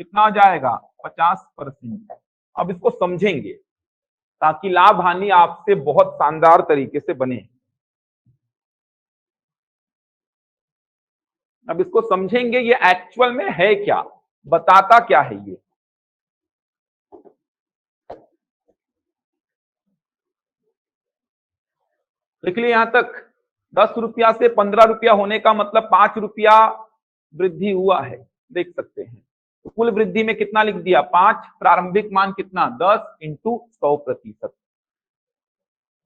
कितना आ जाएगा 50%। अब इसको समझेंगे ताकि लाभ हानि आपसे बहुत शानदार तरीके से बने। अब इसको समझेंगे ये एक्चुअल में है क्या, बताता क्या है ये। लिख लिया यहां तक, 10 रुपया से 15 रुपया होने का मतलब 5 रुपया वृद्धि हुआ है, देख सकते हैं। तो कुल वृद्धि में कितना लिख दिया 5, प्रारंभिक मान कितना 10 इंटू 100%।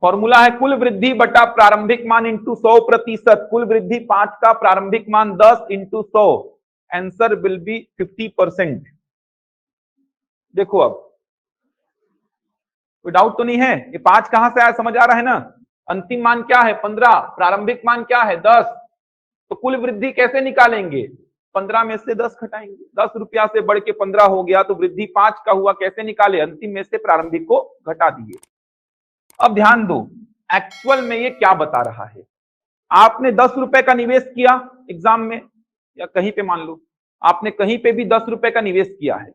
फॉर्मूला है कुल वृद्धि बटा प्रारंभिक मान इंटू 100%। कुल वृद्धि 5 का, प्रारंभिक मान 10 इंटू 100, आंसर विल बी 50%। देखो अब कोई डाउट तो नहीं है, ये 5 कहां से आया समझ आ रहा है ना। अंतिम मान क्या है 15, प्रारंभिक मान क्या है 10, तो कुल वृद्धि कैसे निकालेंगे 15 में से 10 घटाएंगे। 10 रुपया से बढ़ के 15 हो गया, तो वृद्धि 5 का हुआ, कैसे निकाले अंतिम में से प्रारंभिक को घटा दिए। अब ध्यान दो एक्चुअल में ये क्या बता रहा है। आपने 10 रुपए का निवेश किया एग्जाम में या कहीं पे, मान लो आपने कहीं पे भी 10 रुपए का निवेश किया है,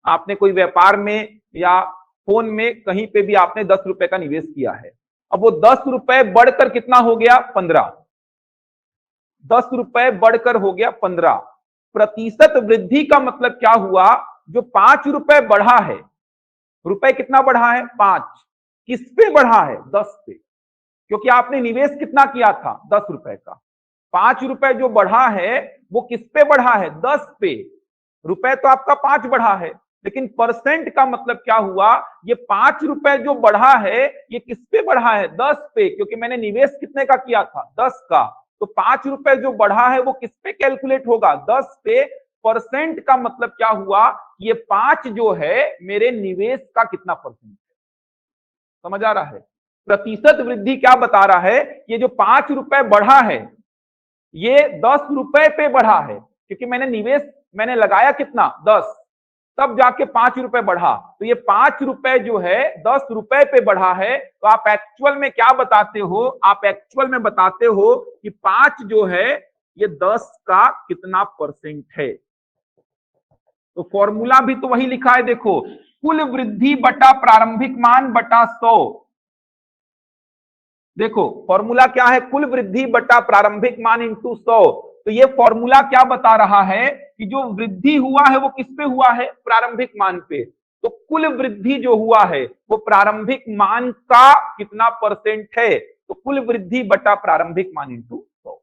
आपने कोई व्यापार में या फोन में कहीं पे भी आपने 10 रुपए का निवेश किया है। अब वो 10 रुपए बढ़कर कितना हो गया 15, 10 रुपए बढ़कर हो गया 15। प्रतिशत वृद्धि का मतलब क्या हुआ, जो 5 रुपए बढ़ा है, रुपए कितना बढ़ा है 5, किस पे बढ़ा है 10 पे, क्योंकि आपने निवेश कितना किया था 10 रुपए का। 5 रुपए जो बढ़ा है वो किस पे बढ़ा है 10 पे। रुपए तो आपका 5 बढ़ा है, लेकिन परसेंट का मतलब क्या हुआ, ये 5 रुपए जो बढ़ा है ये किस पे बढ़ा है 10 पे, क्योंकि मैंने निवेश कितने का किया था 10 का। तो 5 रुपए जो बढ़ा है वो किस पे कैलकुलेट होगा 10 पे। परसेंट का मतलब क्या हुआ, ये 5 जो है मेरे निवेश का कितना परसेंट है। समझ आ रहा है। प्रतिशत वृद्धि क्या बता रहा है, ये जो 5 रुपए बढ़ा है ये 10 रुपए पे बढ़ा है क्योंकि मैंने लगाया कितना 10, तब जाके 5 रुपए बढ़ा। तो ये 5 रुपए जो है 10 रुपए पे बढ़ा है। तो आप एक्चुअल में क्या बताते हो, आप एक्चुअल में बताते हो कि 5 जो है ये 10 का कितना परसेंट है। तो फॉर्मूला भी तो वही लिखा है, देखो, कुल वृद्धि बटा प्रारंभिक मान बटा 100। देखो फॉर्मूला क्या है, कुल वृद्धि बटा प्रारंभिक मान इंटू 100। तो ये फॉर्मूला क्या बता रहा है कि जो वृद्धि हुआ है वो किस पे हुआ है, प्रारंभिक मान पे। तो कुल वृद्धि जो हुआ है वो प्रारंभिक मान का कितना परसेंट है, तो कुल वृद्धि बटा प्रारंभिक मान इंटू 100।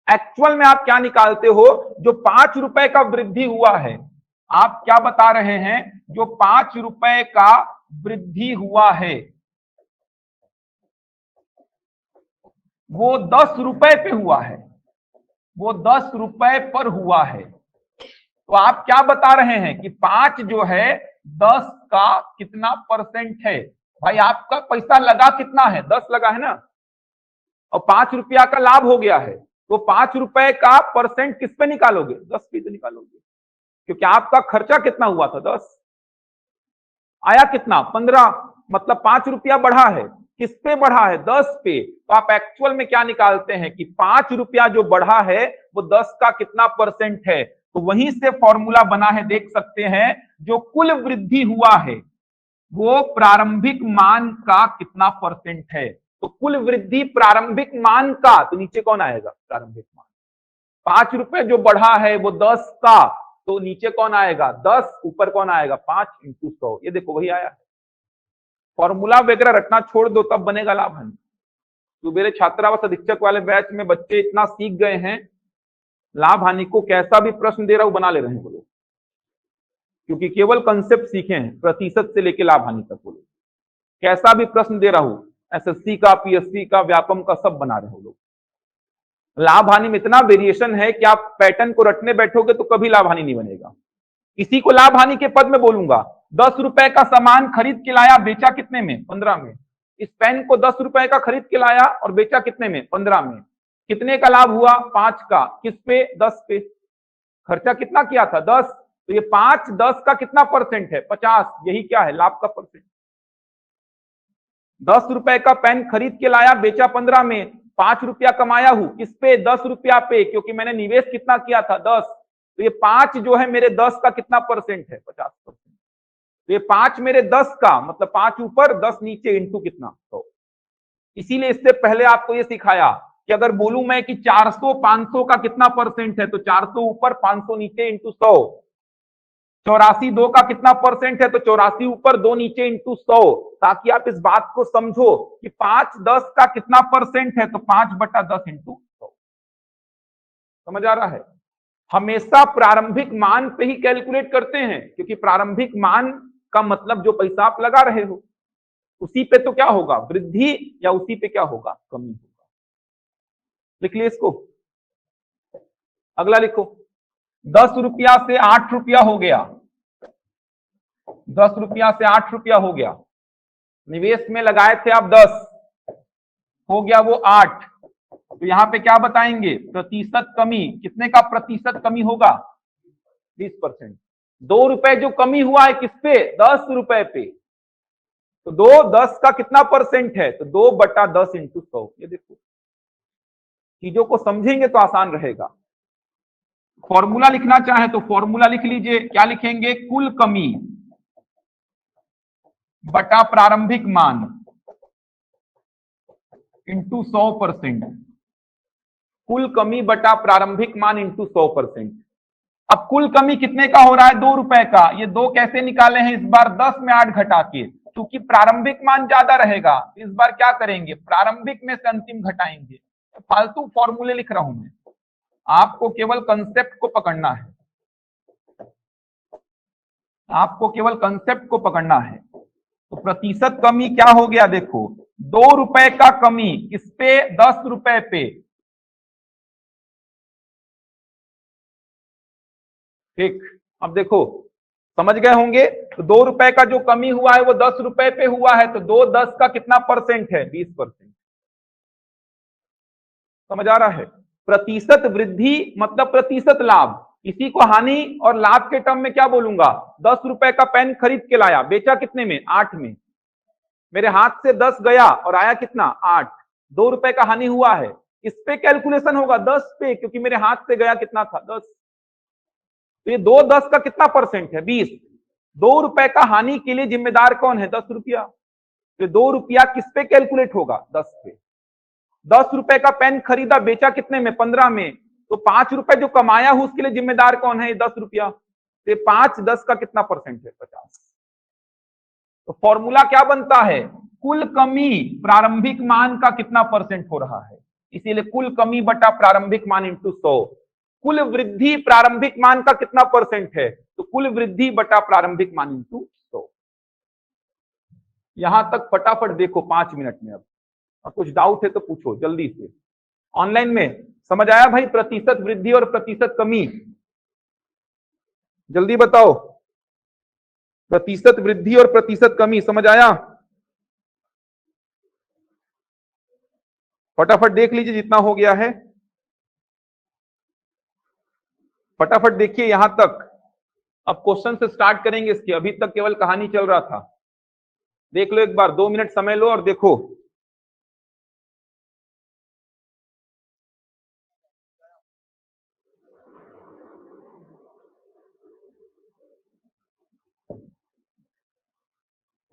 एक्चुअल में आप क्या निकालते हो, जो 5 रुपए का वृद्धि हुआ है, आप क्या बता रहे हैं, जो 5 रुपए का वृद्धि हुआ है वो 10 रुपए पे हुआ है, वो 10 रुपए पर हुआ है। तो आप क्या बता रहे हैं कि 5 जो है 10 का कितना परसेंट है। भाई आपका पैसा लगा कितना है, 10 लगा है ना, और 5 रुपया का लाभ हो गया है। तो 5 रुपए का परसेंट किस पे निकालोगे, 10 पे तो निकालोगे, क्योंकि आपका खर्चा कितना हुआ था 10, आया कितना 15, मतलब 5 रुपया बढ़ा है, किस पे बढ़ा है, 10 पे। तो आप एक्चुअल में क्या निकालते हैं कि 5 रुपया जो बढ़ा है वो 10 का कितना परसेंट है। तो वहीं से फॉर्मूला बना है, देख सकते हैं, जो कुल वृद्धि हुआ है वो प्रारंभिक मान का कितना परसेंट है। तो कुल वृद्धि प्रारंभिक मान का, तो नीचे कौन आएगा, प्रारंभिक मान। 5 रुपए जो बढ़ा है वो 10 का, तो नीचे कौन आएगा 10, ऊपर कौन आएगा 5 इंटू 100। ये देखो वही आया। फॉर्मूला वगैरह रटना छोड़ दो, तब बनेगा लाभ हानि। तो मेरे छात्रावास अधीक्षक वाले बैच में बच्चे इतना सीख गए हैं, लाभ हानि को कैसा भी प्रश्न दे रहा हूं बना ले रहे हैं वो लोग, क्योंकि केवल कंसेप्ट सीखे हैं, प्रतिशत से लेके लाभ हानि तक वो लोग। कैसा भी प्रश्न दे रहा हूं, एसएससी का, पीएससी का, व्यापम का, सब बना रहे हो लोग। लाभ हानि में इतना वेरिएशन है कि आप पैटर्न को रटने बैठोगे तो कभी लाभ हानि नहीं बनेगा। इसी को लाभ हानि के पद में बोलूंगा। 10 रुपए का सामान खरीद के लाया, बेचा कितने में, 15 में। इस पेन को 10 रुपए का खरीद के लाया और बेचा कितने में, 15 में। कितने का लाभ हुआ, 5 का। किस पे, 10 पे। खर्चा कितना किया था, 10। तो ये 5 10 का कितना परसेंट है, 50। यही क्या है, लाभ का परसेंट। 10 रुपए का पेन खरीद के लाया, बेचा 15 में, 5 रुपया कमाया हूं किस पे, 10 रुपया पे, क्योंकि मैंने निवेश कितना किया था, 10। तो ये 5 जो है मेरे 10 का कितना परसेंट है, 50%। तो ये 5 मेरे 10 का, मतलब 5 ऊपर 10 नीचे, इंटू कितना, 100। इसीलिए इससे पहले आपको ये सिखाया कि अगर बोलूं मैं कि 400 500 का कितना परसेंट है, तो 400 ऊपर 500 नीचे इंटू 100। 84 2 का कितना परसेंट है, तो 84 ऊपर 2 नीचे इंटू 100, ताकि आप इस बात को समझो कि 5 10 का कितना परसेंट है, तो 5 बटा 10 इंटू 100। समझ आ रहा है। हमेशा प्रारंभिक मान पे ही कैलकुलेट करते हैं, क्योंकि प्रारंभिक मान का मतलब जो पैसा आप लगा रहे हो उसी पे तो क्या होगा, वृद्धि, या उसी पे क्या होगा, कमी होगा। लिख लिया इसको। अगला लिखो, 10 रुपया से 8 रुपया हो गया, 10 रुपया से 8 रुपया हो गया। निवेश में लगाए थे आप 10, हो गया वो 8। तो यहां पे क्या बताएंगे, प्रतिशत कमी। कितने का प्रतिशत कमी होगा, 20%। 2 रुपए जो कमी हुआ है किस पे, 10 रुपए पे। तो 2 10 का कितना परसेंट है, तो 2 बटा 10 इंटू 100। ये देखो, चीजों को समझेंगे तो आसान रहेगा। फॉर्मूला लिखना चाहे तो फॉर्मूला लिख लीजिए। क्या लिखेंगे, कुल कमी बटा प्रारंभिक मान इंटू 100%। कुल कमी बटा प्रारंभिक मान इंटू 100%। अब कुल कमी कितने का हो रहा है, 2 रुपए का। ये 2 कैसे निकाले हैं, इस बार 10 में 8 घटा के, क्योंकि प्रारंभिक मान ज्यादा रहेगा। इस बार क्या करेंगे, प्रारंभिक में से अंतिम घटाएंगे। फालतू फॉर्मूले लिख रहा हूं मैं, आपको केवल कंसेप्ट को पकड़ना है, आपको केवल कंसेप्ट को पकड़ना है। तो प्रतिशत कमी क्या हो गया, देखो 2 रुपए का कमी किस पे, 10 रुपए पे। ठीक, अब देखो समझ गए होंगे। तो 2 रुपए का जो कमी हुआ है वो 10 रुपए पे हुआ है, तो 2 10 का कितना परसेंट है, 20%। समझ आ रहा है। प्रतिशत वृद्धि मतलब प्रतिशत लाभ, इसी को हानि और लाभ के टर्म में क्या बोलूंगा? 10 रुपए का पेन खरीद के लाया, बेचा कितने में? 8 में। मेरे हाथ से 10 गया और आया कितना? 8। 2 रुपए का हानि हुआ है। इस पे कैलकुलेशन होगा 10 पे, क्योंकि मेरे हाथ से गया कितना था? 10। तो ये 2 10 का कितना परसेंट है? 20। 2 रुपए का हानि के लिए जिम्मेदार कौन है? 10 रुपया। तो 2 रुपया किस पे कैलकुलेट होगा? 10 पे। 10 रुपए का पेन खरीदा, बेचा कितने में? 15 में। तो 5 रुपए जो कमाया हूं उसके लिए जिम्मेदार कौन है? 10 रुपया। तो 5 10 का कितना परसेंट है? 50। तो फॉर्मूला क्या बनता है? कुल कमी प्रारंभिक मान का कितना परसेंट हो रहा है, इसीलिए कुल कमी बटा प्रारंभिक मान इंटू 100। कुल वृद्धि प्रारंभिक मान का कितना परसेंट है? तो कुल वृद्धि बटा प्रारंभिक मान इंटू 100। यहां तक फटाफट देखो 5 मिनट में। अब कुछ डाउट है तो पूछो जल्दी से। ऑनलाइन में समझ आया भाई? प्रतिशत वृद्धि और प्रतिशत कमी, जल्दी बताओ। प्रतिशत वृद्धि और प्रतिशत कमी समझ आया? फटाफट देख लीजिए जितना हो गया है, फटाफट देखिए यहां तक। अब क्वेश्चन से स्टार्ट करेंगे इसकी, अभी तक केवल कहानी चल रहा था। देख लो एक बार, 2 मिनट समय लो और देखो।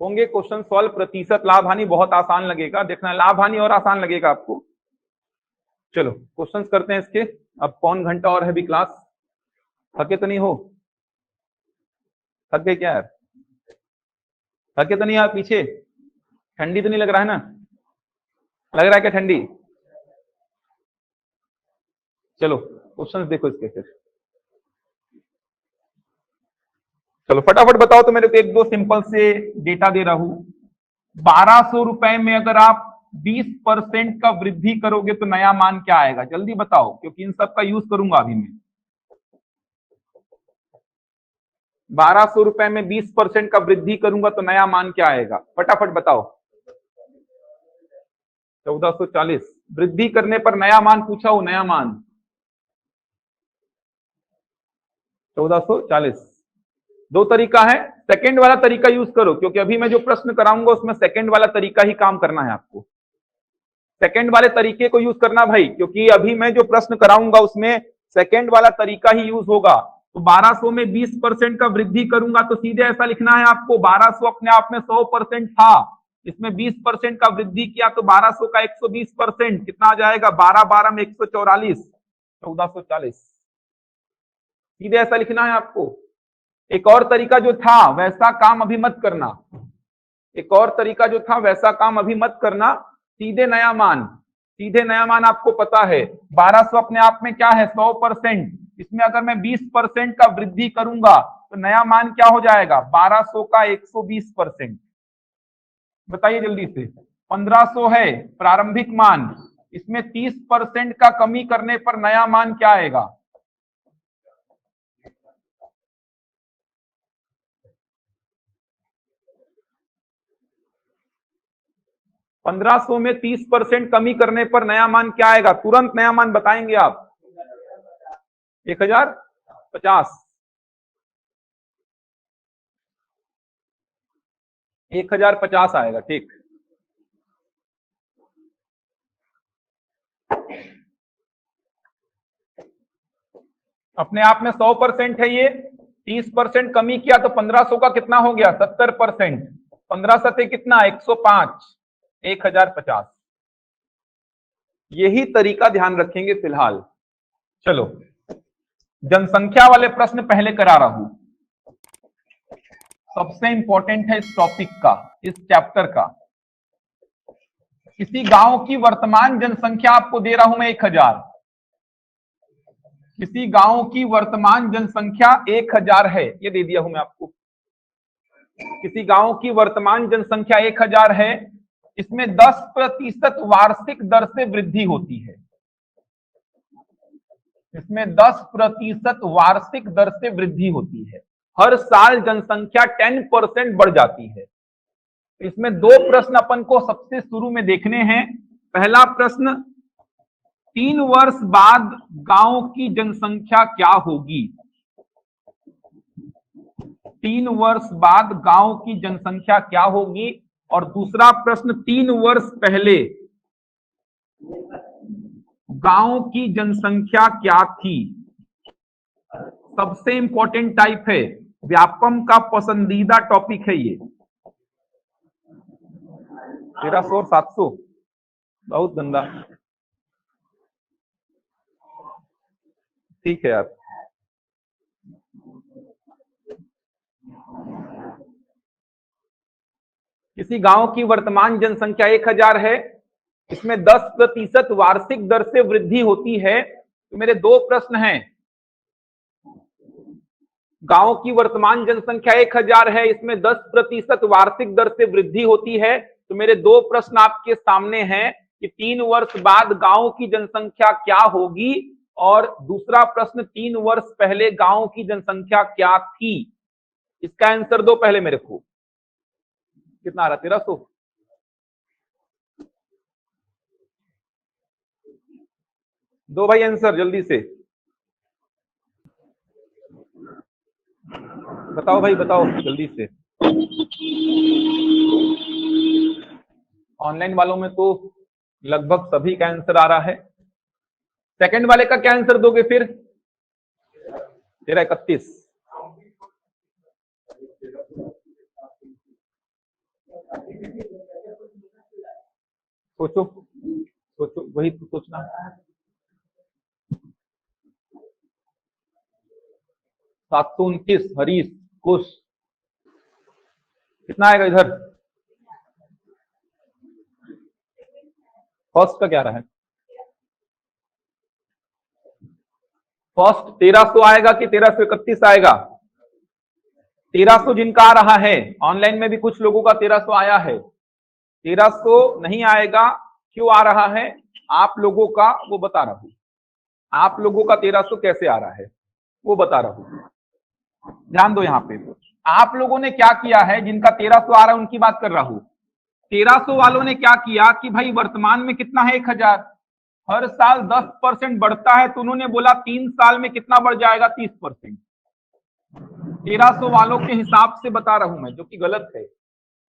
होंगे क्वेश्चन सॉल्व। प्रतिशत लाभ हानि बहुत आसान लगेगा, देखना लाभ हानि और आसान लगेगा आपको। चलो क्वेश्चंस करते हैं इसके। अब पौन घंटा और है भी क्लास। थके तो नहीं हो? थक गए क्या यार? थके तो नहीं आप? पीछे ठंडी तो नहीं लग रहा है ना? लग रहा है क्या ठंडी? चलो क्वेश्चंस देखो इसके फिर। चलो फटाफट बताओ तो मेरे को एक दो सिंपल से डेटा दे रहा हूं। 1200 रुपए में अगर आप 20% का वृद्धि करोगे तो नया मान क्या आएगा? जल्दी बताओ, क्योंकि इन सब का यूज करूंगा अभी मैं। 1200 रुपए में 20% का वृद्धि करूंगा तो नया मान क्या आएगा? फटाफट बताओ। 1440। वृद्धि करने पर नया मान पूछा हो, नया मान 1440। दो तरीका है, सेकंड वाला तरीका यूज करो, क्योंकि अभी मैं जो प्रश्न कराऊंगा उसमें सेकंड वाला तरीका ही काम करना है आपको। सेकंड वाले तरीके को यूज करना भाई, क्योंकि अभी मैं जो प्रश्न कराऊंगा उसमें सेकंड वाला तरीका ही यूज होगा। तो 1200 में 20% का वृद्धि करूंगा तो सीधे ऐसा लिखना है आपको, 1200 अपने आप में 100% था, इसमें 20% का वृद्धि किया तो 1200 का 120% कितना आ जाएगा? 12 12 में 144, 1440। सीधे ऐसा लिखना है आपको। एक और तरीका जो था वैसा काम अभी मत करना, एक और तरीका जो था वैसा काम अभी मत करना। सीधे नया मान, सीधे नया मान आपको पता है 1200 अपने आप में क्या है? 100%। इसमें अगर मैं 20% का वृद्धि करूंगा तो नया मान क्या हो जाएगा? 1200 का 120%। बताइए जल्दी से। 1500 है प्रारंभिक मान, इसमें 30% का कमी करने पर नया मान क्या आएगा? 1500 में 30% कमी करने पर नया मान क्या आएगा? तुरंत नया मान बताएंगे आप। 1050। 1050 आएगा, ठीक। अपने आप में 100% है ये, 30% कमी किया तो 1500 का कितना हो गया? 70%। 15 सते कितना? 105, 1050। यही तरीका ध्यान रखेंगे फिलहाल। चलो जनसंख्या वाले प्रश्न पहले करा रहा हूं, सबसे इंपॉर्टेंट है इस टॉपिक का, इस चैप्टर का। किसी गांव की वर्तमान जनसंख्या आपको दे रहा हूं मैं 1000। किसी गांव की वर्तमान जनसंख्या 1000 है, ये दे दिया हूं मैं आपको। किसी गांव की वर्तमान जनसंख्या 1000 है, इसमें 10% वार्षिक दर से वृद्धि होती है। इसमें 10% वार्षिक दर से वृद्धि होती है। हर साल जनसंख्या 10% बढ़ जाती है। इसमें दो प्रश्न अपन को सबसे शुरू में देखने हैं। पहला प्रश्न, 3 वर्ष बाद गांव की जनसंख्या क्या होगी? 3 वर्ष बाद गांव की जनसंख्या क्या होगी? और दूसरा प्रश्न, 3 वर्ष पहले गांव की जनसंख्या क्या थी? सबसे इंपॉर्टेंट टाइप है, व्यापम का पसंदीदा टॉपिक है ये। 1300 और 700 बहुत गंदा। ठीक है यार, किसी गांव की वर्तमान जनसंख्या 1000 है, इसमें 10% वार्षिक दर से वृद्धि होती है। तो मेरे दो प्रश्न हैं, गांव की वर्तमान जनसंख्या 1000 है, इसमें 10% वार्षिक दर से वृद्धि होती है। तो मेरे दो प्रश्न आपके सामने हैं कि 3 वर्ष बाद गांव की जनसंख्या क्या होगी, और दूसरा प्रश्न, 3 वर्ष पहले गांव की जनसंख्या क्या थी? इसका आंसर दो पहले मेरे को। कितना आ रहा? 1300। दो भाई आंसर जल्दी से बताओ भाई, बताओ जल्दी से। ऑनलाइन वालों में तो लगभग सभी का आंसर आ रहा है। सेकंड वाले का क्या आंसर दोगे फिर? 1331। सोचो सोचो, वही तो सोचना। 729 हरीश कुश, कितना आएगा इधर? फर्स्ट का क्या रहा है? फर्स्ट 1300 आएगा कि 1331 आएगा? 1300 जिनका आ रहा है, ऑनलाइन में भी कुछ लोगों का 1300 आया है। 1300 नहीं आएगा, क्यों आ रहा है आप लोगों का वो बता रहा हूं। आप लोगों का 1300 कैसे आ रहा है वो बता रहा हूं, ध्यान दो। यहां पे आप लोगों ने क्या किया है, जिनका 1300 आ रहा है उनकी बात कर रहा हूं। 1300 वालों ने क्या किया कि भाई वर्तमान में कितना है 1000, हर साल 10% बढ़ता है, तो उन्होंने बोला 3 साल में कितना बढ़ जाएगा? 30%। 1300 वालों के हिसाब से बता रहा हूं मैं, जो कि गलत है।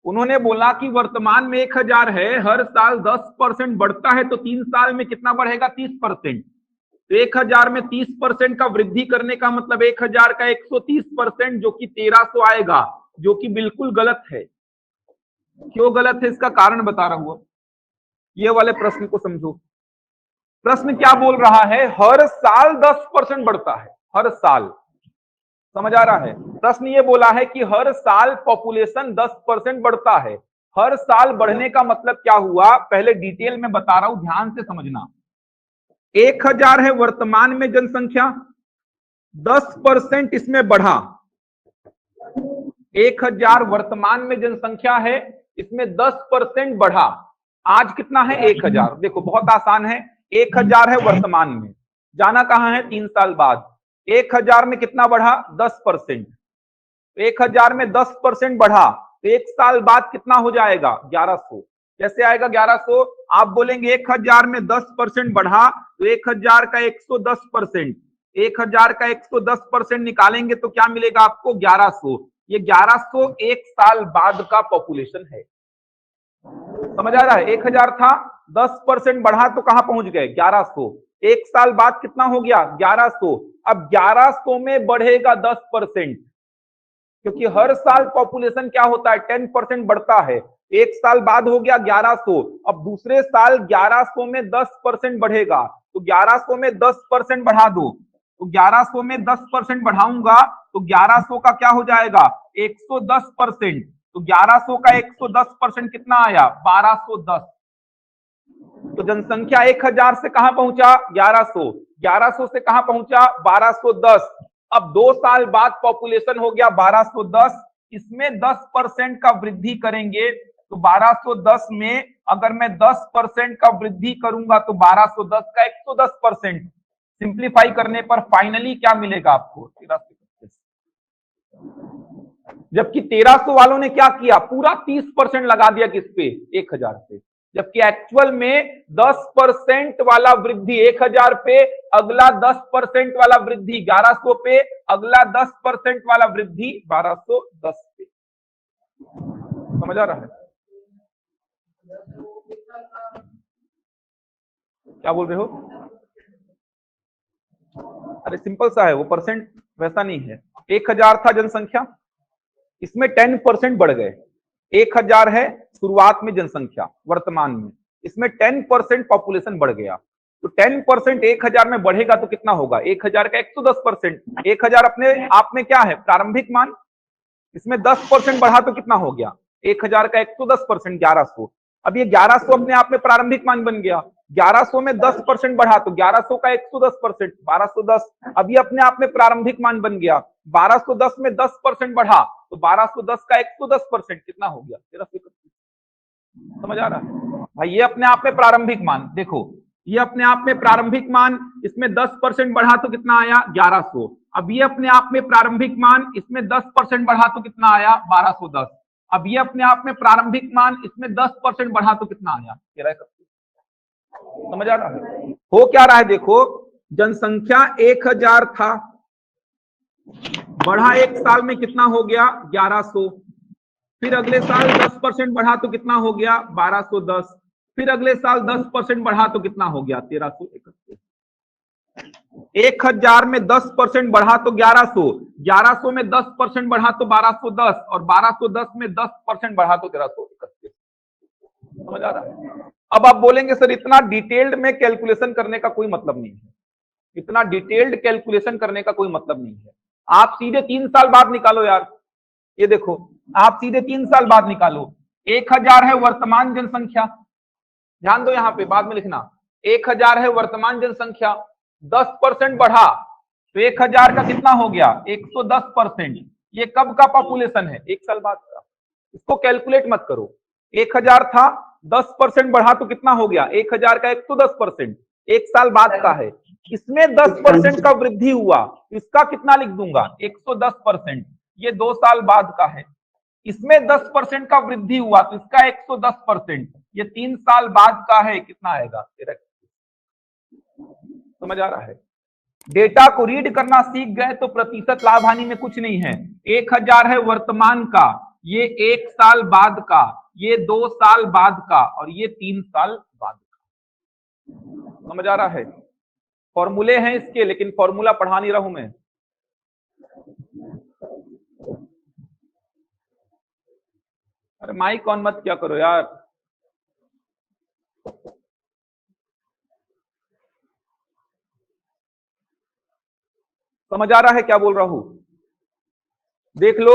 उन्होंने बोला कि वर्तमान में 1000 है, हर साल 10% बढ़ता है, तो 3 साल में कितना बढ़ेगा? 30%। तो 1000 में 30% का वृद्धि करने का मतलब 1000 का 130%, जो कि 1300 आएगा, जो कि बिल्कुल गलत है। क्यों गलत है इसका कारण बता रहा हूं। ये वाले प्रश्न को समझो। प्रश्न क्या बोल रहा है? हर साल 10% बढ़ता है, हर साल। समझ आ रहा है? प्रश्न ये बोला है कि हर साल पॉपुलेशन 10% बढ़ता है। हर साल बढ़ने का मतलब क्या हुआ, पहले डिटेल में बता रहा हूं, ध्यान से समझना। 1000 है वर्तमान में जनसंख्या, 10% इसमें बढ़ा। 1000 वर्तमान में जनसंख्या है, इसमें 10% बढ़ा। आज कितना है? 1000। देखो बहुत आसान है, 1000 है वर्तमान में, जाना कहां है? 3 साल बाद। 1000 में कितना बढ़ा? 10%। 1000 में 10% बढ़ा, तो 1 साल बाद कितना हो जाएगा? 1100। कैसे आएगा 1100? आप बोलेंगे 1000 में 10% बढ़ा, तो 1000 का 110%, 1000 का 110% निकालेंगे तो क्या मिलेगा आपको? 1100। ये 1100 1 साल बाद का पॉपुलेशन है। समझ आ रहा है? 1000 था, 10% बढ़ा तो कहां पहुंच गए? 1100। 1 साल बाद कितना हो गया? 1100। अब 1100 में बढ़ेगा 10%, क्योंकि हर साल पॉपुलेशन क्या होता है? 10% बढ़ता है। 1 साल बाद हो गया 1100। अब दूसरे साल 1100 में 10% बढ़ेगा, तो 1100 में 10% बढ़ा दो, तो 1100 में 10% बढ़ाऊंगा तो 1100 का क्या हो जाएगा? 110%। तो 1100 का 110% कितना आया? 1210। तो जनसंख्या 1000 से कहां पहुंचा? 1100। 1100 से कहां पहुंचा? 1210। अब 2 साल बाद पॉपुलेशन हो गया 1210, इसमें 10% का वृद्धि करेंगे, तो 1210 में अगर मैं 10% का वृद्धि करूंगा तो 1210 का 110%। सिंप्लीफाई करने पर फाइनली क्या मिलेगा आपको? 1325। जबकि 1300 वालों ने क्या किया? पूरा 30% लगा दिया किस पे? 1000 पे। जबकि एक्चुअल में 10% वाला वृद्धि 1000 पे, अगला 10% वाला वृद्धि 1100 पे, अगला 10% वाला वृद्धि 1210 पे। समझ आ रहा है? क्या बोल रहे हो? अरे सिंपल सा है वो, परसेंट वैसा नहीं है। 1000 था जनसंख्या, इसमें 10% बढ़ गए। 1000 है शुरुआत में जनसंख्या, वर्तमान में इसमें 10% पॉपुलेशन बढ़ गया, तो 10% 1000 में बढ़ेगा तो कितना होगा? 1000 का 110%। 1000 अपने आप में क्या है? प्रारंभिक मान। इसमें 10% बढ़ा तो कितना हो गया? 1000 का 110%, 1100। अब ये 1100 अपने आप में प्रारंभिक मान बन गया। 1100 में 10% बढ़ा तो 1100 का 110%, 1210। अब ये अपने आप में प्रारंभिक मान बन गया। 1210 में 10% बढ़ा तो 1210 का 110% कितना हो गया? 1331। समझ आ रहा है भाई? ये अपने आप में प्रारंभिक मान, देखो ये अपने आप में प्रारंभिक मान, इसमें 10% बढ़ा तो कितना आया? 1100। अब ये अपने आप में प्रारंभिक मान, इसमें 10% बढ़ा तो कितना आया? 1210। अब ये अपने आप में प्रारंभिक मान, इसमें 10% बढ़ा तो कितना आया? 1331। समझ आ रहा है? हो क्या रहा है देखो, जनसंख्या 1000 था, बढ़ा एक साल में कितना हो गया? 1100। फिर अगले साल 10% बढ़ा तो कितना हो गया? 1210। फिर अगले साल 10% बढ़ा तो कितना हो गया? 1331। 1000 में 10% बढ़ा तो 1100, 1100 में 10% बढ़ा तो 1210, और 1210 में 10% बढ़ा तो 1331। समझ आ रहा है? अब आप बोलेंगे सर इतना डिटेल्ड में कैलकुलेशन करने का कोई मतलब नहीं है, इतना डिटेल्ड कैलकुलेशन करने का कोई मतलब नहीं है। आप सीधे 3 साल बाद निकालो यार। ये देखो, आप सीधे 3 साल बाद निकालो। 1000 है वर्तमान जनसंख्या, ध्यान दो यहां पे, बाद में लिखना। 1000 है वर्तमान जनसंख्या, 10% बढ़ा तो 1000 का कितना हो गया? 110%। ये कब का पॉपुलेशन है? 1 साल बाद का। इसको कैलकुलेट मत करो। 1000 था, 10% बढ़ा तो कितना हो गया? 1000 का 110%, 1 साल बाद का है। इसमें 10% का वृद्धि हुआ, इसका कितना लिख दूंगा? 110%। ये 2 साल बाद का है। इसमें 10% का वृद्धि हुआ तो इसका 110%, ये 3 साल बाद का है, कितना आएगा? 13। समझ आ रहा है? डेटा को रीड करना सीख गए तो प्रतिशत लाभ हानि में कुछ नहीं है। 1000 है वर्तमान का, ये 1 साल बाद का, ये 2 साल बाद का, और ये 3 साल बाद का। समझ आ रहा है? फॉर्मूले हैं इसके, लेकिन फॉर्मूला पढ़ा नहीं रहा हूं मैं। अरे माइक ऑन मत क्या करो यार। समझ आ रहा है क्या बोल रहा हूं? देख लो,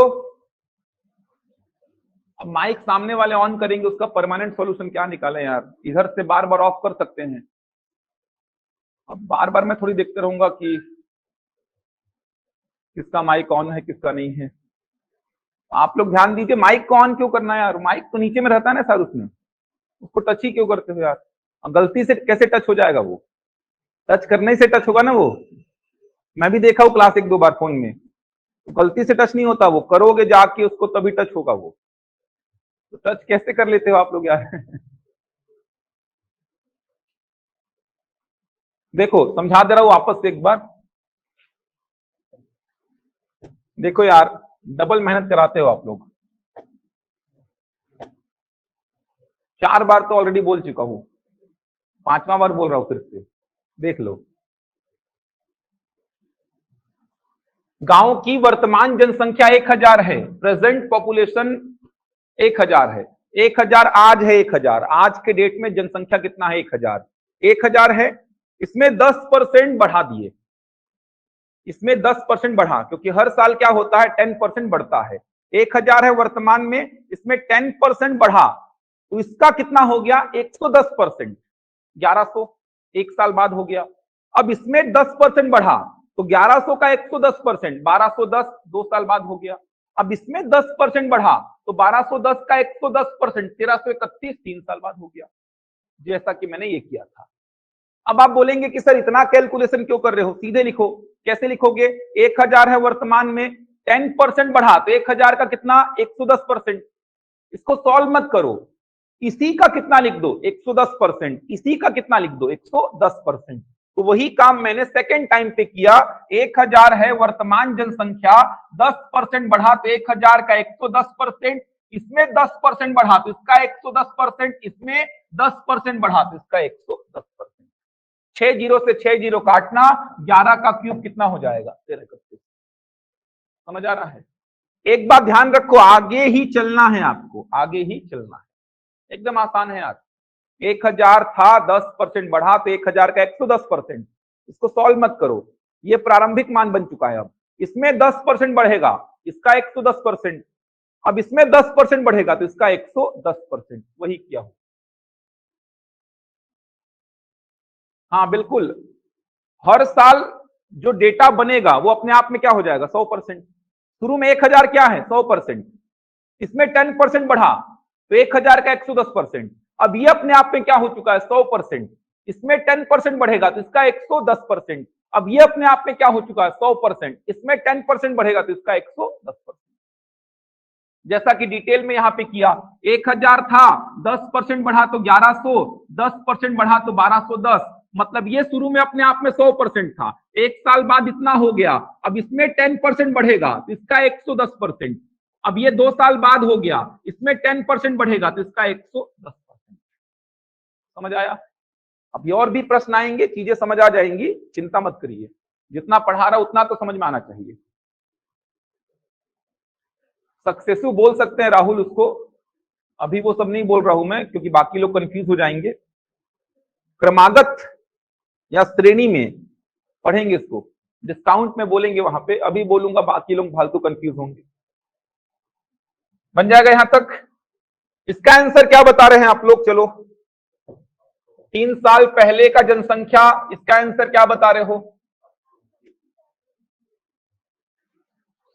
अब माइक सामने वाले ऑन करेंगे, उसका परमानेंट सॉल्यूशन क्या निकालें यार? इधर से बार बार ऑफ कर सकते हैं, अब बार बार मैं थोड़ी देखते रहूंगा कि किसका माइक ऑन है किसका नहीं है। आप लोग ध्यान दीजिए, माइक को ऑन क्यों करना है यार? माइक तो नीचे में रहता है ना सर, उसमें उसको टच ही क्यों करते हो यार? गलती से कैसे टच हो जाएगा? वो टच करने से टच होगा ना वो। मैं भी देखा हूँ क्लास 1-2 बार फोन में, गलती से टच नहीं होता, वो करोगे जाके उसको तभी टच होगा वो। तो टच कैसे कर लेते हो आप लोग यार? देखो समझा दे रहा हूं वापस से एक बार। देखो यार, डबल मेहनत कराते हो आप लोग। 4 बार तो ऑलरेडी बोल चुका हूं, 5वां बार बोल रहा हूं फिर से। देख लो, गांव की वर्तमान जनसंख्या 1000 है, प्रेजेंट पॉपुलेशन 1000 है। 1000 आज है, 1000 आज के डेट में जनसंख्या कितना है? 1000। 1000 है, इसमें 10% बढ़ा दिए, इसमें 10% बढ़ा, क्योंकि हर साल क्या होता है? 10% बढ़ता है। 1000 है वर्तमान में, इसमें 10% बढ़ा तो इसका कितना हो गया? 110%, 1100। 1 साल बाद हो गया। अब इसमें 10% बढ़ा तो 1100 का 110%, 1210, 2 साल बाद हो गया। अब इसमें 10% बढ़ा तो 1210 का 110%, 1331, 3 साल बाद हो गया, जैसा कि मैंने ये किया था। अब आप बोलेंगे कि सर इतना कैलकुलेशन क्यों कर रहे हो? सीधे लिखो। कैसे लिखोगे? 1000 है वर्तमान में, 10% बढ़ा तो 1000 का कितना? 110%। इसको सॉल्व मत करो, इसी का कितना लिख दो 110%, इसी का कितना लिख दो 110%। तो वही काम मैंने सेकेंड टाइम पे किया। 1000 है वर्तमान जनसंख्या, 10% बढ़ा तो 1000 का 110%, इसमें 10% बढ़ा तो इसका 110%, इसमें 10% बढ़ा तो इसका 110%। 6 जीरो से 6 जीरो काटना, 11 का क्यूब कितना हो जाएगा 1331। समझ आ रहा है? एक बात ध्यान रखो, आगे ही चलना है आपको, आगे ही चलना है, एकदम आसान है यार। 1000 था, 10% बढ़ा तो 1000 का 110%। इसको सॉल्व मत करो, ये प्रारंभिक मान बन चुका है। अब इसमें 10% बढ़ेगा, इसका 110%, अब इसमें 10% बढ़ेगा तो इसका 110%, वही किया हो। हाँ बिल्कुल, हर साल जो डेटा बनेगा वो अपने आप में क्या हो जाएगा 100%। शुरू में 1000 क्या है 100%, इसमें 10% बढ़ा तो 1000 का 110%, अब ये अपने आप में क्या हो चुका है 100%, इसमें 10% बढ़ेगा तो इसका 110%, अब ये अपने आप में क्या हो चुका है 100%, इसमें 10% बढ़ेगा तो इसका 110%। जैसा कि डिटेल में यहां पे किया, 1000 था, 10% बढ़ा तो 1100, 10% बढ़ा तो 1210, मतलब ये शुरू में अपने आप में 100% था, एक साल बाद इतना हो गया, अब इसमें 10% बढ़ेगा तो इसका 110%, अब ये 2 साल बाद हो गया, इसमें 10% बढ़ेगा तो इसका 110%। समझ आया? अभी और भी प्रश्न आएंगे, चीजें समझ आ जाएंगी, चिंता मत करिए, जितना पढ़ा रहा उतना तो समझ में आना चाहिए। सक्सेसिव बोल सकते हैं राहुल उसको, अभी वो सब नहीं बोल रहा हूं मैं क्योंकि बाकी लोग कंफ्यूज हो जाएंगे। क्रमागत या श्रेणी में पढ़ेंगे इसको, डिस्काउंट में बोलेंगे वहां पे, अभी बोलूंगा बाकी लोग फालतू कंफ्यूज होंगे। बन जाएगा यहां तक? इसका आंसर क्या बता रहे हैं आप लोग? चलो 3 साल पहले का जनसंख्या, इसका आंसर क्या बता रहे हो?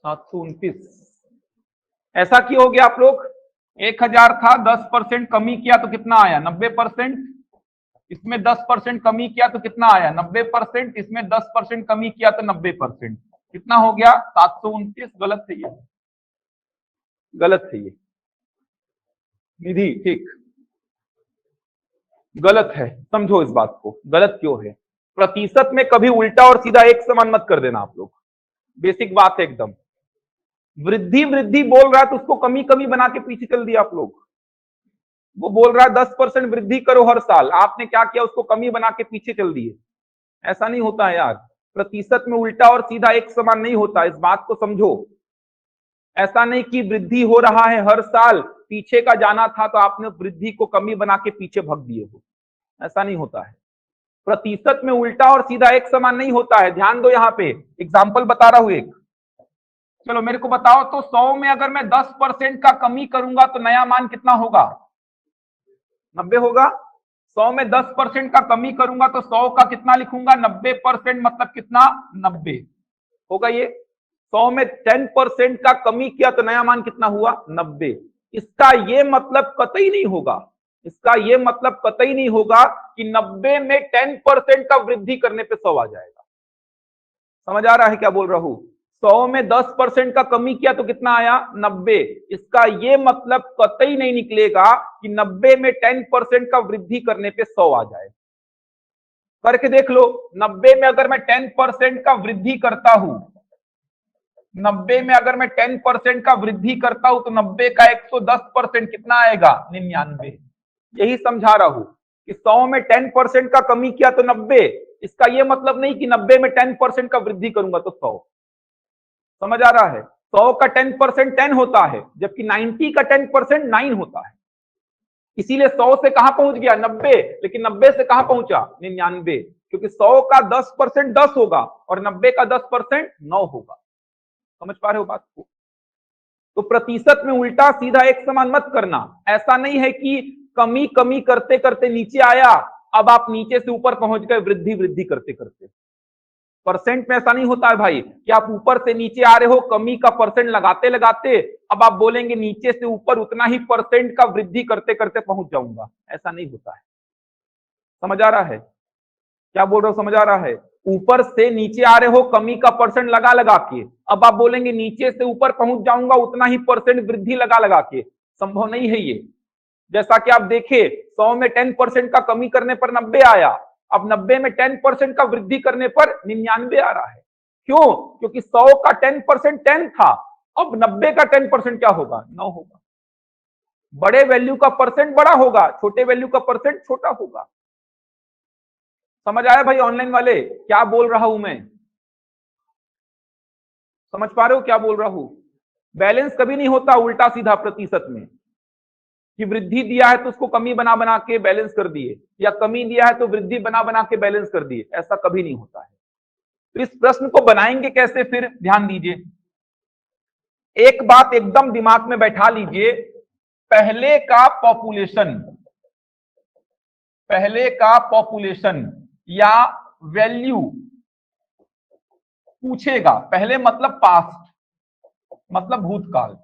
729। ऐसा क्यों हो गया आप लोग? 1000 था, 10% कमी किया तो कितना आया 90%, इसमें 10% कमी किया तो कितना आया 90%, इसमें 10% कमी किया तो 90%, कितना हो गया 729। गलत है ये, गलत है ये निधि, ठीक गलत है, समझो इस बात को, गलत क्यों है? प्रतिशत में कभी उल्टा और सीधा एक समान मत कर देना आप लोग, बेसिक बात है एकदम। वृद्धि वृद्धि बोल रहा है तो उसको कमी कमी बना के पीछे चल दिया आप लोग। वो बोल रहा है 10% वृद्धि करो हर साल, आपने क्या किया उसको कमी बना के पीछे चल दिए। ऐसा नहीं होता है यार, प्रतिशत में उल्टा और सीधा एक समान नहीं होता, इस बात को समझो। ऐसा नहीं कि वृद्धि हो रहा है हर साल, पीछे का जाना था तो आपने वृद्धि को कमी बना के पीछे भग दिए हो, ऐसा नहीं होता है। प्रतिशत में उल्टा और सीधा एक समान नहीं होता है, ध्यान दो। यहां पे एग्जाम्पल बता रहा हूं एक, चलो मेरे को बताओ तो 100 में अगर मैं 10% का कमी करूंगा तो नया मान कितना होगा 90 होगा। 100 में 10% का कमी करूंगा तो 100 का कितना लिखूंगा 90%, मतलब कितना 90 होगा ये। 100 में 10% का कमी किया तो नया मान कितना हुआ 90। इसका ये मतलब कतई नहीं होगा, इसका ये मतलब कतई नहीं होगा कि 90 में 10% का वृद्धि करने पे 100 आ जाएगा। समझ आ रहा है क्या बोल रहा हूं? 100 में 10% का कमी किया तो कितना आया 90। इसका ये मतलब कतई नहीं निकलेगा कि 90 में 10% का वृद्धि करने पे 100 आ जाए। करके देख लो, 90 में अगर मैं 10% का वृद्धि करता हूं, 90 में अगर मैं 10% का वृद्धि करता हूं तो 90 का 110% कितना आएगा 99। यही समझा रहा हूं कि 100 में 10% का कमी किया तो 90, इसका यह मतलब नहीं कि 90 में 10% का वृद्धि करूंगा तो 100। समझ आ रहा है? 100 का 10% 10 होता है, जबकि 90 का 10% 9 होता है। इसीलिए 100 से कहां पहुंच गया 90, लेकिन 90 से कहां पहुंचा 99, क्योंकि 100 का 10% 10 होगा और 90 का 10% 9 होगा। समझ पा रहे हो बात को? तो प्रतिशत में उल्टा सीधा एक समान मत करना। ऐसा नहीं है कि कमी कमी करते करते नीचे आया, अब आप नीचे से ऊपर पहुंच गए वृद्धि वृद्धि करते करते। परसेंट में ऐसा नहीं होता है भाई कि आप ऊपर से नीचे आ रहे हो, कमी का परसेंट लगाते लगाते अब आप बोलेंगे नीचे से ऊपर उतना ही परसेंट का वृद्धि करते करते पहुंच जाऊंगा, ऐसा नहीं होता है। समझ आ रहा है क्या बोल रहा हूं? समझ आ रहा है? ऊपर से नीचे आ रहे हो कमी का परसेंट लगा लगा के, अब आप बोलेंगे नीचे से ऊपर पहुंच जाऊंगा उतना ही परसेंट वृद्धि लगा लगा के, संभव नहीं है ये। जैसा कि आप देखिए 100 में 10% का कमी करने पर 90 आया, अब 90 में 10% का वृद्धि करने पर 99 आ रहा है। क्यों? क्योंकि 100 का 10% 10 था, अब 90 का 10% क्या होगा? 9 होगा। बड़े वैल्यू का परसेंट बड़ा होगा, छोटे वैल्यू का परसेंट छोटा होगा। समझ आया भाई ऑनलाइन वाले क्या बोल रहा हूं मैं? समझ पा रहे हो क्या बोल रहा हूं? बैलेंस कभी नहीं होता उल्टा सीधा प्रतिशत में, कि वृद्धि दिया है तो उसको कमी बना बना के बैलेंस कर दिए, या कमी दिया है तो वृद्धि बना बना के बैलेंस कर दिए, ऐसा कभी नहीं होता है। तो इस प्रश्न को बनाएंगे कैसे, फिर ध्यान दीजिए। एक बात एकदम दिमाग में बैठा लीजिए, पहले का पॉपुलेशन या वैल्यू पूछेगा, पहले मतलब पास्ट, मतलब भूतकाल।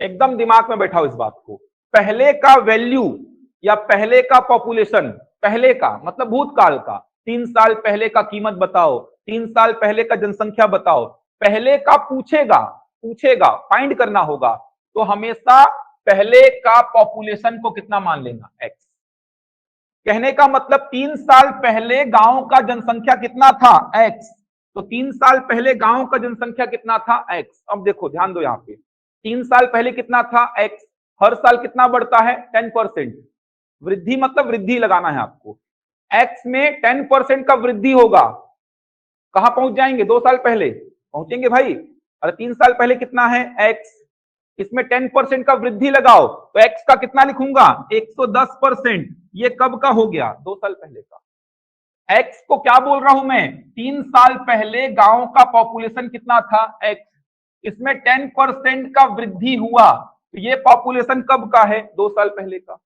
एकदम दिमाग में बैठाओ इस बात को। पहले का वैल्यू या पहले का पॉपुलेशन, पहले का मतलब भूतकाल का, 3 साल पहले का कीमत बताओ, 3 साल पहले का जनसंख्या बताओ, पहले का पूछेगा फाइंड करना होगा, तो हमेशा पहले का पॉपुलेशन को कितना मान लेना? एक्स। कहने का मतलब 3 साल पहले गांव का जनसंख्या कितना था? एक्स। तो 3 साल पहले गांव का जनसंख्या कितना था? एक्स। अब देखो ध्यान दो, यहां पे 3 साल पहले कितना था? एक्स। हर साल कितना बढ़ता है? 10%। वृद्धि मतलब वृद्धि लगाना है आपको। एक्स में 10% का वृद्धि होगा, कहां पहुंच जाएंगे? 2 साल पहले पहुंचेंगे भाई। अरे 3 साल पहले कितना है? एक्स। इसमें 10% का वृद्धि लगाओ तो एक्स का कितना लिखूंगा? 110%। ये कब का हो गया? 2 साल पहले का। एक्स को क्या बोल रहा हूं मैं? 3 साल पहले गांव का पॉपुलेशन कितना था? एक्स। इसमें 10% का वृद्धि हुआ, तो ये पॉपुलेशन कब का है? 2 साल पहले का।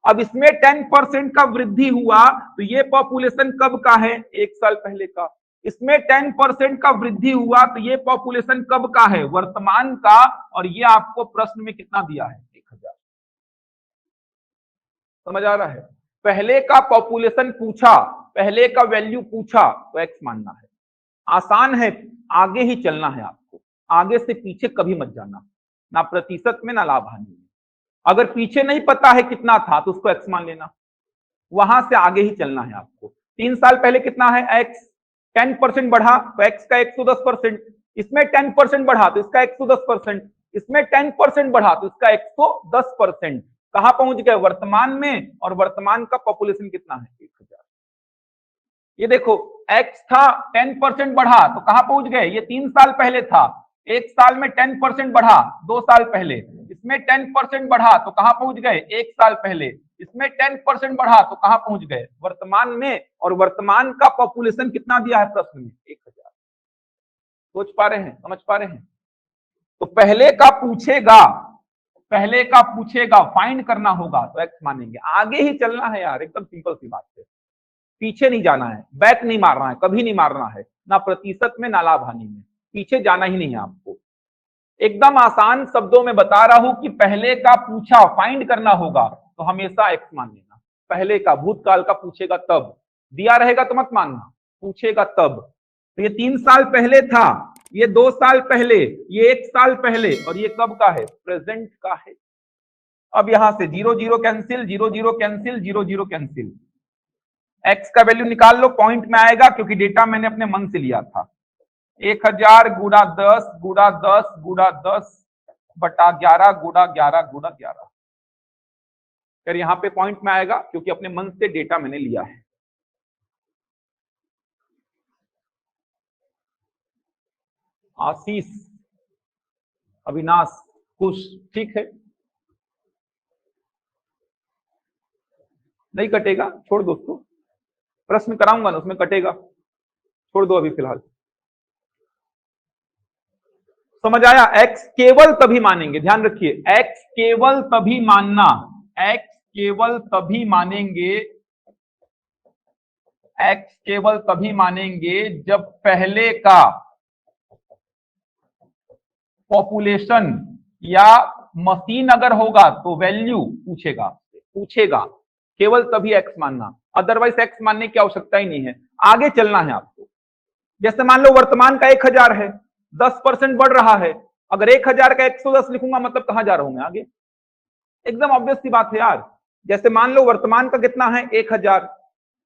अब इसमें 10% का वृद्धि हुआ, तो ये पॉपुलेशन कब का है? 1 साल पहले का। इसमें 10% का वृद्धि हुआ, तो ये पॉपुलेशन कब का है? वर्तमान का। और ये आपको प्रश्न में कितना दिया है? 1000। समझ आ रहा है? पहले का पॉपुलेशन पूछा, पहले का वैल्यू पूछा, तो एक्स मानना है। आसान है, आगे ही चलना है आपको, आगे से पीछे कभी मत जाना, ना प्रतिशत में ना लाभ हानि में। अगर पीछे नहीं पता है कितना था तो उसको एक्स मान लेना, वहां से आगे ही चलना है आपको। 3 साल पहले कितना है? एक्स। 10% बढ़ा तो एक्स का 110%, इसमें 10% बढ़ा तो इसका 110%, इसमें 10% बढ़ा तो इसका 110%। कहां पहुंच गए? वर्तमान में। और वर्तमान का पॉपुलेशन कितना है? 1000। ये देखो एक्स था, 10% बढ़ा तो कहां पहुंच गए? ये 3 साल पहले था। 1 साल में 10% बढ़ा 2 साल पहले, इसमें 10% बढ़ा तो कहां पहुंच गए? 1 साल पहले, इसमें 10% बढ़ा तो कहां पहुंच गए? वर्तमान में। और वर्तमान का पॉपुलेशन कितना दिया है प्रश्न में? 1000। सोच पा रहे हैं? समझ पा रहे हैं? तो पहले का पूछेगा, पहले का पूछेगा, फाइंड करना होगा तो एक्स मानेंगे। आगे ही चलना है यार, एकदम सिंपल सी बात है। पीछे नहीं जाना है, बैक नहीं मारना है, कभी नहीं मारना है, ना प्रतिशत में ना लाभ हानि में। पीछे जाना ही नहीं है आपको। एकदम आसान शब्दों में बता रहा हूं कि पहले का पूछा, फाइंड करना होगा, तो हमेशा एक्स मान लेना। पहले का, भूतकाल का पूछेगा तब, दिया रहेगा तो मत मानना, पूछेगा तब। तो ये 3 साल पहले था, ये 2 साल पहले, ये 1 साल पहले, और ये कब का है? प्रेजेंट का है। अब यहां से 0 0 कैंसिल, 0 0 कैंसिल, 0 0 कैंसिल। एक्स का वैल्यू निकाल लो, पॉइंट में आएगा, क्योंकि डेटा मैंने अपने मन से लिया था। 1000 गुणा 10 गुणा 10 गुणा 10 बटा 11 गुणा 11 गुणा 11। फिर यहां पे पॉइंट में आएगा, क्योंकि अपने मन से डेटा मैंने लिया है। आशीष, अविनाश, खुश, ठीक है। नहीं कटेगा, छोड़ दो उसको, प्रश्न कराऊंगा ना उसमें कटेगा, छोड़ दो अभी फिलहाल। समझ आया? एक्स केवल तभी मानेंगे, ध्यान रखिए, एक्स केवल तभी मानना, एक्स केवल तभी मानेंगे, एक्स केवल तभी मानेंगे जब पहले का पॉपुलेशन या मशीन अगर होगा तो वैल्यू पूछेगा, पूछेगा, केवल तभी एक्स मानना, अदरवाइज एक्स मानने की आवश्यकता ही नहीं है। आगे चलना है आपको। जैसे मान लो वर्तमान का 1000 है, 10% बढ़ रहा है, अगर 1000 का 110 लिखूंगा मतलब कहां जा रहा हूं मैं? आगे। एकदम ऑब्वियस सी बात है यार। जैसे मान लो वर्तमान का कितना है 1000,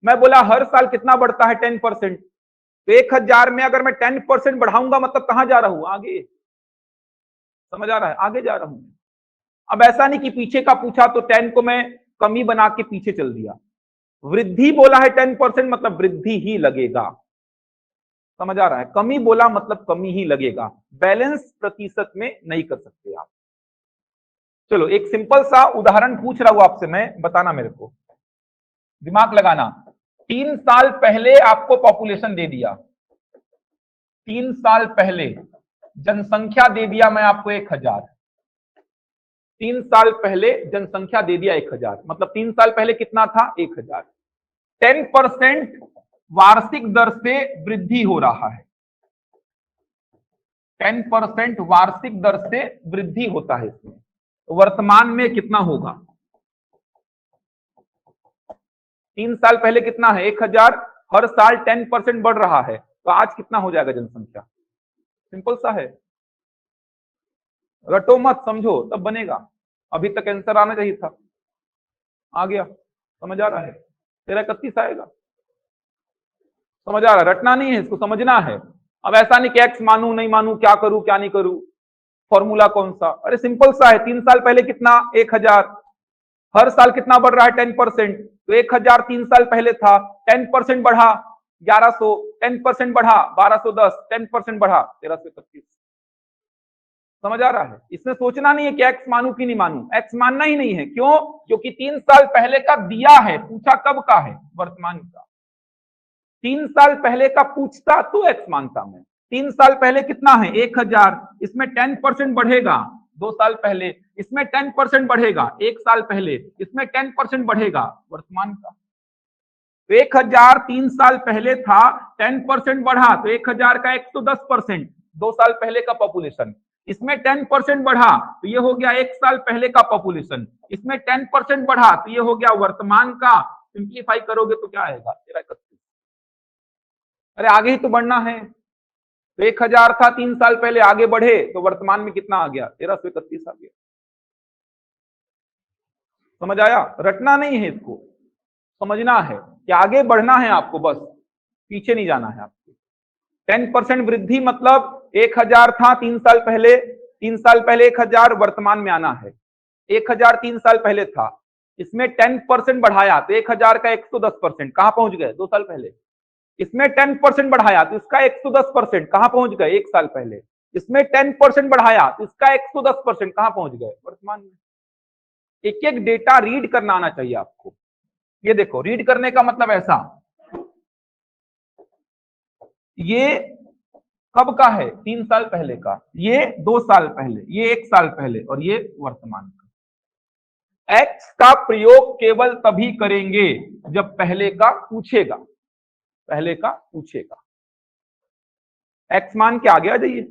मैं बोला हर साल कितना बढ़ता है 10%, तो 1000 में अगर मैं 10% बढ़ाऊंगा मतलब कहां जा रहा हूं, आगे। समझ आ रहा है, आगे जा रहा हूं। अब ऐसा नहीं कि पीछे का पूछा तो 10 को मैं कमी बना के पीछे चल दिया। वृद्धि बोला है 10% मतलब वृद्धि ही लगेगा। समझ आ रहा है, कमी बोला मतलब कमी ही लगेगा, बैलेंस प्रतिशत में नहीं कर सकते आप। चलो एक सिंपल सा उदाहरण पूछ रहा हूं आपसे मैं, बताना मेरे को, दिमाग लगाना। 3 साल पहले आपको पॉपुलेशन दे दिया, 3 साल पहले जनसंख्या दे दिया मैं आपको 1000। 3 साल पहले जनसंख्या दे दिया 1000, मतलब 3 साल पहले कितना था 1000। 10% वार्षिक दर से वृद्धि हो रहा है, 10% वार्षिक दर से वृद्धि होता है इसमें। तो वर्तमान में कितना होगा, 3 साल पहले कितना है 1000, हर साल 10% बढ़ रहा है, तो आज कितना हो जाएगा जनसंख्या। सिंपल सा है, रटो मत, समझो तब बनेगा। अभी तक आंसर आना चाहिए था, आ गया। समझ आ रहा है, 1331 आएगा। समझ आ रहा है, रटना नहीं है इसको, समझना है। अब ऐसा नहीं कि एक्स मानू नहीं मानू, क्या करूं क्या नहीं करूं, फॉर्मूला कौन सा, अरे सिंपल सा है। 3 साल पहले कितना 1000, हर साल कितना बढ़ रहा है 10%, तो 1000 3 साल पहले था, 10% बढ़ा 1100, 10% बढ़ा 1210, 10% बढ़ा 1331। समझ आ रहा है, इसमें सोचना नहीं है कि एक्स मानू कि नहीं मानू, एक्स मानना ही नहीं है। क्यों, क्योंकि 3 साल पहले का दिया है, पूछा कब का है, वर्तमान का। 3 साल पहले का पूछता तो एक्स मानता मैं। 3 साल पहले कितना है 1000, इसमें 10% बढ़ेगा 2 साल पहले, इसमें 10% बढ़ेगा 1 साल पहले, इसमें 10% बढ़ेगा वर्तमान का। तो 1000 3 साल पहले था, 10% बढ़ा तो 1000 का 110%, 2 साल पहले का पॉपुलेशन। इसमें 10% बढ़ा तो ये हो गया 1 साल पहले का पॉपुलेशन, इसमें 10% बढ़ा तो ये हो गया वर्तमान का। सिंप्लीफाई करोगे तो क्या आएगा 1331। अरे आगे ही तो बढ़ना है, तो 1000 था 3 साल पहले, आगे बढ़े तो वर्तमान में कितना आ गया 1331 आ गया। समझ आया, रटना नहीं है इसको, समझना है कि आगे बढ़ना है आपको, बस पीछे नहीं जाना है आपको। 10% वृद्धि मतलब 1000 था 3 साल पहले, 3 साल पहले 1000, वर्तमान में आना है। 1000 3 साल पहले था, इसमें 10% बढ़ाया तो 1000 का 110%, कहां पहुंच गए 2 साल पहले। इसमें 10% बढ़ाया तो इसका 110%, कहां पहुंच गए 1 साल पहले। इसमें 10% बढ़ाया तो इसका 110%, कहां पहुंच गए वर्तमान में। एक एक डेटा रीड करना आना चाहिए आपको। ये देखो, रीड करने का मतलब ऐसा, ये कब का है 3 साल पहले का, ये 2 साल पहले, ये 1 साल पहले, और ये वर्तमान का। एक्स का प्रयोग केवल तभी करेंगे जब पहले का पूछेगा, पहले का पूछेगा। एक्स मान के आगे आ जाइए,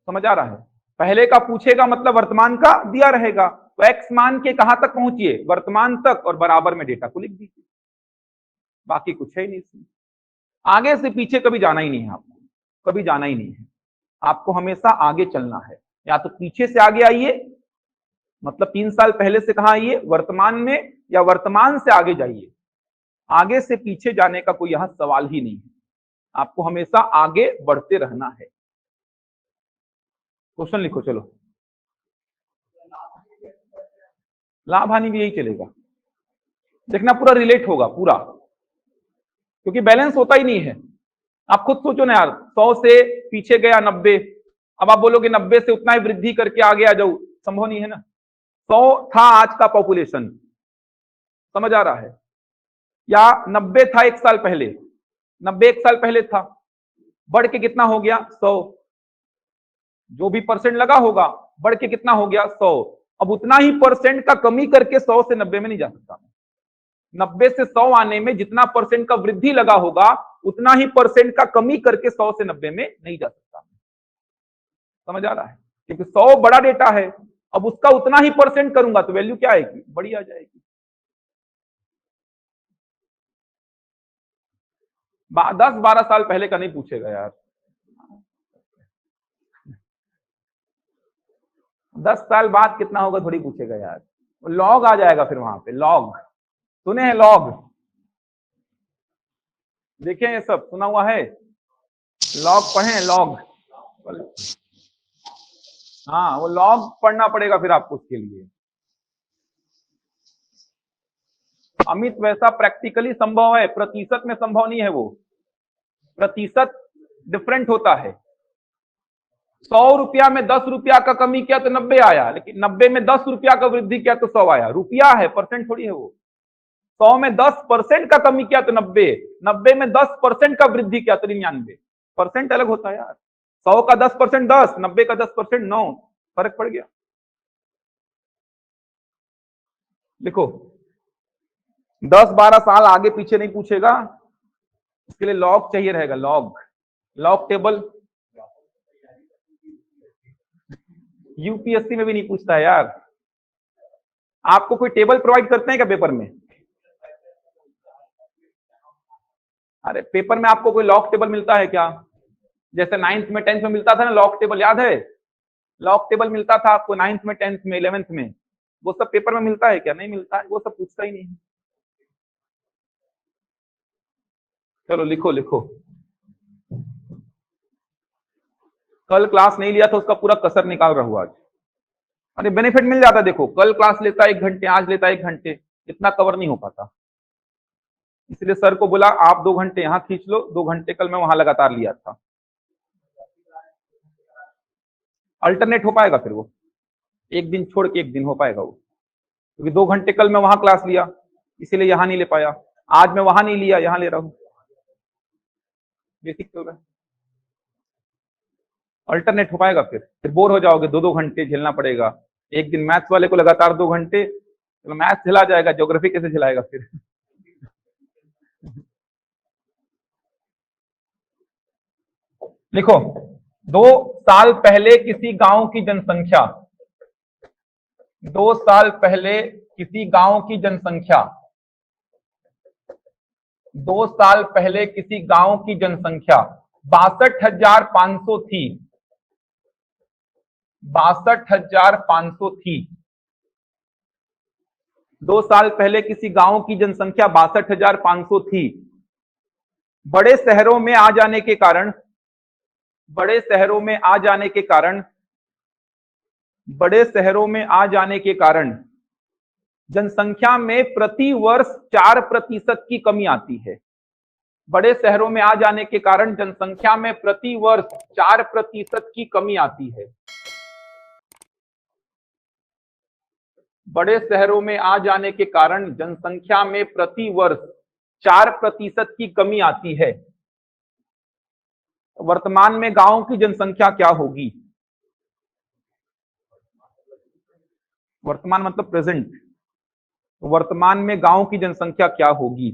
समझ आ रहा है, पहले का पूछेगा मतलब वर्तमान का दिया रहेगा, तो एक्स मान के कहां तक पहुंचिए वर्तमान तक, और बराबर में डेटा को लिख दीजिए, बाकी कुछ है ही नहीं इसमें। आगे से पीछे कभी जाना ही नहीं है आपको, कभी जाना ही नहीं है आपको, हमेशा आगे चलना है। या तो पीछे से आगे आइए, मतलब 3 साल पहले से कहां आइए वर्तमान में, या वर्तमान से आगे जाइए। आगे से पीछे जाने का कोई यहां सवाल ही नहीं है, आपको हमेशा आगे बढ़ते रहना है। क्वेश्चन लिखो चलो, लाभ हानि भी यही चलेगा, देखना पूरा रिलेट होगा पूरा, क्योंकि बैलेंस होता ही नहीं है। आप खुद सोचो ना यार, 100 से पीछे गया 90, अब आप बोलोगे 90 से उतना ही वृद्धि करके आगे आ जाऊं, संभव नहीं है ना। 100 था आज का पॉपुलेशन, समझ आ रहा है, या 90 था 1 साल पहले, 90 1 साल पहले था, बढ़ के कितना हो गया 100, जो भी परसेंट लगा होगा बढ़ के कितना हो गया 100। अब उतना ही परसेंट का कमी करके 100 से 90 में नहीं जा सकता, 90 से 100 आने में जितना परसेंट का वृद्धि लगा होगा उतना ही परसेंट का कमी करके 100 से 90 में नहीं जा सकता। समझ आ रहा है, क्योंकि 100 बड़ा डेटा है, अब उसका उतना ही परसेंट करूंगा तो वैल्यू क्या आएगी, बड़ी आ जाएगी। 10-12 साल पहले का नहीं पूछेगा यार। 10 साल बाद कितना होगा थोड़ी पूछेगा यार, लॉग आ जाएगा फिर वहां पे, लॉग सुने हैं, लॉग देखे ये सब सुना हुआ है, लॉग पढ़े हैं लॉग, हाँ वो लॉग पढ़ना पड़ेगा फिर आपको उसके लिए। अमित वैसा प्रैक्टिकली संभव है, प्रतिशत में संभव नहीं है वो, प्रतिशत डिफरेंट होता है। 100 रुपया में 10 रुपया का कमी किया तो 90 आया, लेकिन 90 में 10 रुपया का वृद्धि किया तो 100 आया, रुपया है, परसेंट थोड़ी है वो। 100 में 10% का कमी किया तो 90, 90 में 10% का वृद्धि किया तो 99, परसेंट अलग होता है यार। 100 का 10% 10, 90 का 10% 9, फर्क पड़ गया। देखो 10-12 साल आगे पीछे नहीं पूछेगा, इसके लिए लॉग चाहिए रहेगा, लॉग, लॉग टेबल। यूपीएससी में भी नहीं पूछता है यार। आपको कोई टेबल प्रोवाइड करते हैं क्या पेपर में? अरे पेपर में आपको कोई लॉग टेबल मिलता है क्या? जैसे 9th में 10th में मिलता था ना लॉग टेबल, याद है? लॉग टेबल मिलता था आपको 9th में 10th में 11th में, वो सब पेपर में मिलता है क्या? नहीं मिलता है, वो सब पूछता ही नहीं है। चलो लिखो लिखो, कल क्लास नहीं लिया था उसका पूरा कसर निकाल रहा हूं आज। अरे बेनिफिट मिल जाता, देखो कल क्लास लेता 1 घंटे, आज लेता 1 घंटे, इतना कवर नहीं हो पाता, इसलिए सर को बोला आप 2 घंटे यहां खींच लो, 2 घंटे कल मैं वहां लगातार लिया था। अल्टरनेट हो पाएगा फिर वो, एक दिन छोड़ के एक दिन हो पाएगा वो, क्योंकि 2 घंटे कल मैं वहां क्लास लिया इसीलिए यहां नहीं ले पाया, आज मैं वहां नहीं लिया यहां ले रहा हूं, बेसिक चल रहा है। अल्टरनेट हो पाएगा, फिर बोर हो जाओगे, 2-2 घंटे झेलना पड़ेगा। एक दिन मैथ्स वाले को लगातार 2 घंटे, तो मैथ्स झेला जाएगा, ज्योग्राफी कैसे झेलाएगा फिर? लिखो 2 साल पहले किसी गांव की जनसंख्या, 2 साल पहले किसी गांव की जनसंख्या, 2 साल पहले किसी गांव की जनसंख्या 62,500 थी, 62,500 थी। 2 साल पहले किसी गांव की जनसंख्या 62,500 थी। बड़े शहरों में आ जाने के कारण, बड़े शहरों में आ जाने के कारण, बड़े शहरों में आ जाने के कारण जनसंख्या में प्रति वर्ष 4% की कमी आती है। बड़े शहरों में आ जाने के कारण जनसंख्या में प्रति वर्ष 4% की कमी आती है। बड़े शहरों में आ जाने के कारण जनसंख्या में प्रति वर्ष 4% की कमी आती है। वर्तमान में गांव की जनसंख्या क्या होगी? वर्तमान मतलब प्रेजेंट, वर्तमान में गांव की जनसंख्या क्या होगी?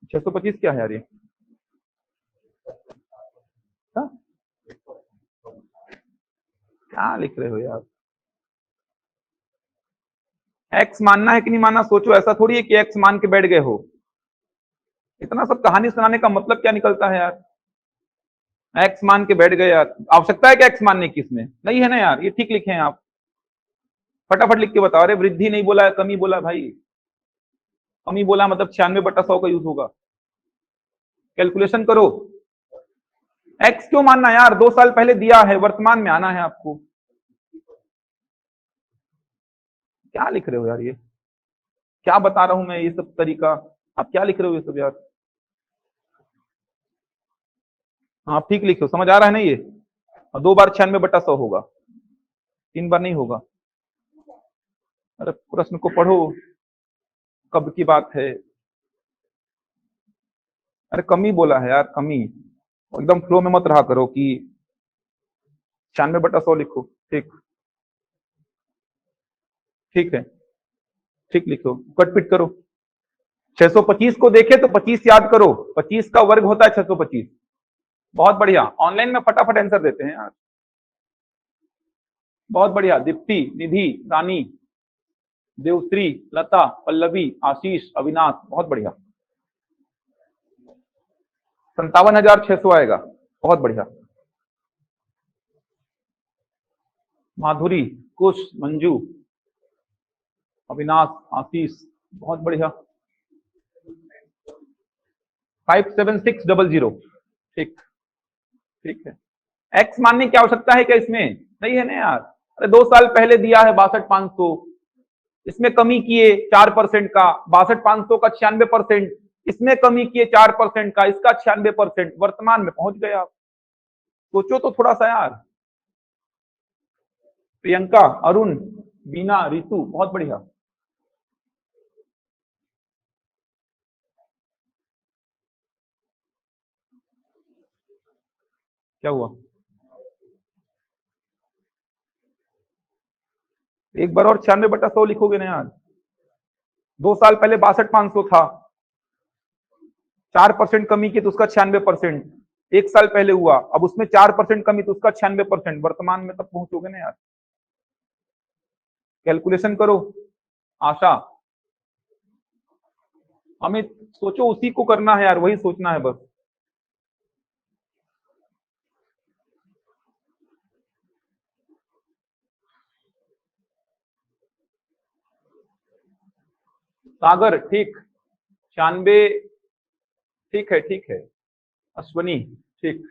625 क्या है यार ये? हाँ? क्या लिख रहे हो यार? एक्स मानना है कि नहीं मानना सोचो, ऐसा थोड़ी है कि एक्स मान के बैठ गए हो। इतना सब कहानी सुनाने का मतलब क्या निकलता है यार? एक्स मान के बैठ गए यार, आवश्यकता है क्या एक्स मानने की? इसमें नहीं है ना यार, ये ठीक लिखे हैं आप, फटाफट लिख के बताओ। अरे वृद्धि नहीं बोला है, कमी बोला भाई, कमी बोला मतलब 96/100 का यूज होगा, कैलकुलेशन करो। एक्स क्यों मानना यार, 2 साल पहले दिया है, वर्तमान में आना है आपको। क्या लिख रहे हो यार ये? क्या बता रहा हूं मैं ये सब तरीका, आप क्या लिख रहे हो ये सब यार? हाँ आप ठीक लिखे हो, समझ आ रहा है ना ये? और 2 बार 96/100 होगा, 3 बार नहीं होगा। अरे प्रश्न को पढ़ो, कब की बात है? अरे कमी बोला है यार, कमी, एकदम फ्लो में मत रहा करो कि 96/100 लिखो। ठीक, ठीक है, ठीक लिखो, कट पिट करो। 625 को देखे तो 25 याद करो, 25 का वर्ग होता है 625। बहुत बढ़िया, ऑनलाइन में फटाफट आंसर देते हैं यार, बहुत बढ़िया। दीप्ति, निधि, रानी, देवश्री, लता, पल्लवी, आशीष, अविनाश, बहुत बढ़िया। 57,600 आएगा, बहुत बढ़िया। माधुरी, कुश, मंजू, अविनाश, आशीष, बहुत बढ़िया। 57600। ठीक, ठीक है। एक्स मानने की आवश्यकता है क्या इसमें? नहीं है ना यार। अरे 2 साल पहले दिया है 62,500, इसमें कमी किए 4% का, 62,500 का 96%, इसमें कमी किए 4% का, इसका 96%, वर्तमान में पहुंच गए आप। सोचो तो थोड़ा सा यार। प्रियंका, अरुण, बीना, रितु, बहुत बढ़िया। क्या हुआ? एक बार और 96/100 लिखोगे ना यार। 2 साल पहले 62,500 था, 4% कमी की तो उसका 96%, 1 साल पहले हुआ, अब उसमें 4% कमी तो उसका 96%, वर्तमान में तब पहुंचोगे ना यार। कैलकुलेशन करो। आशा, हमें सोचो उसी को करना है यार, वही सोचना है बस। सागर, ठीक, 96, ठीक है, ठीक है। अश्वनी, ठीक।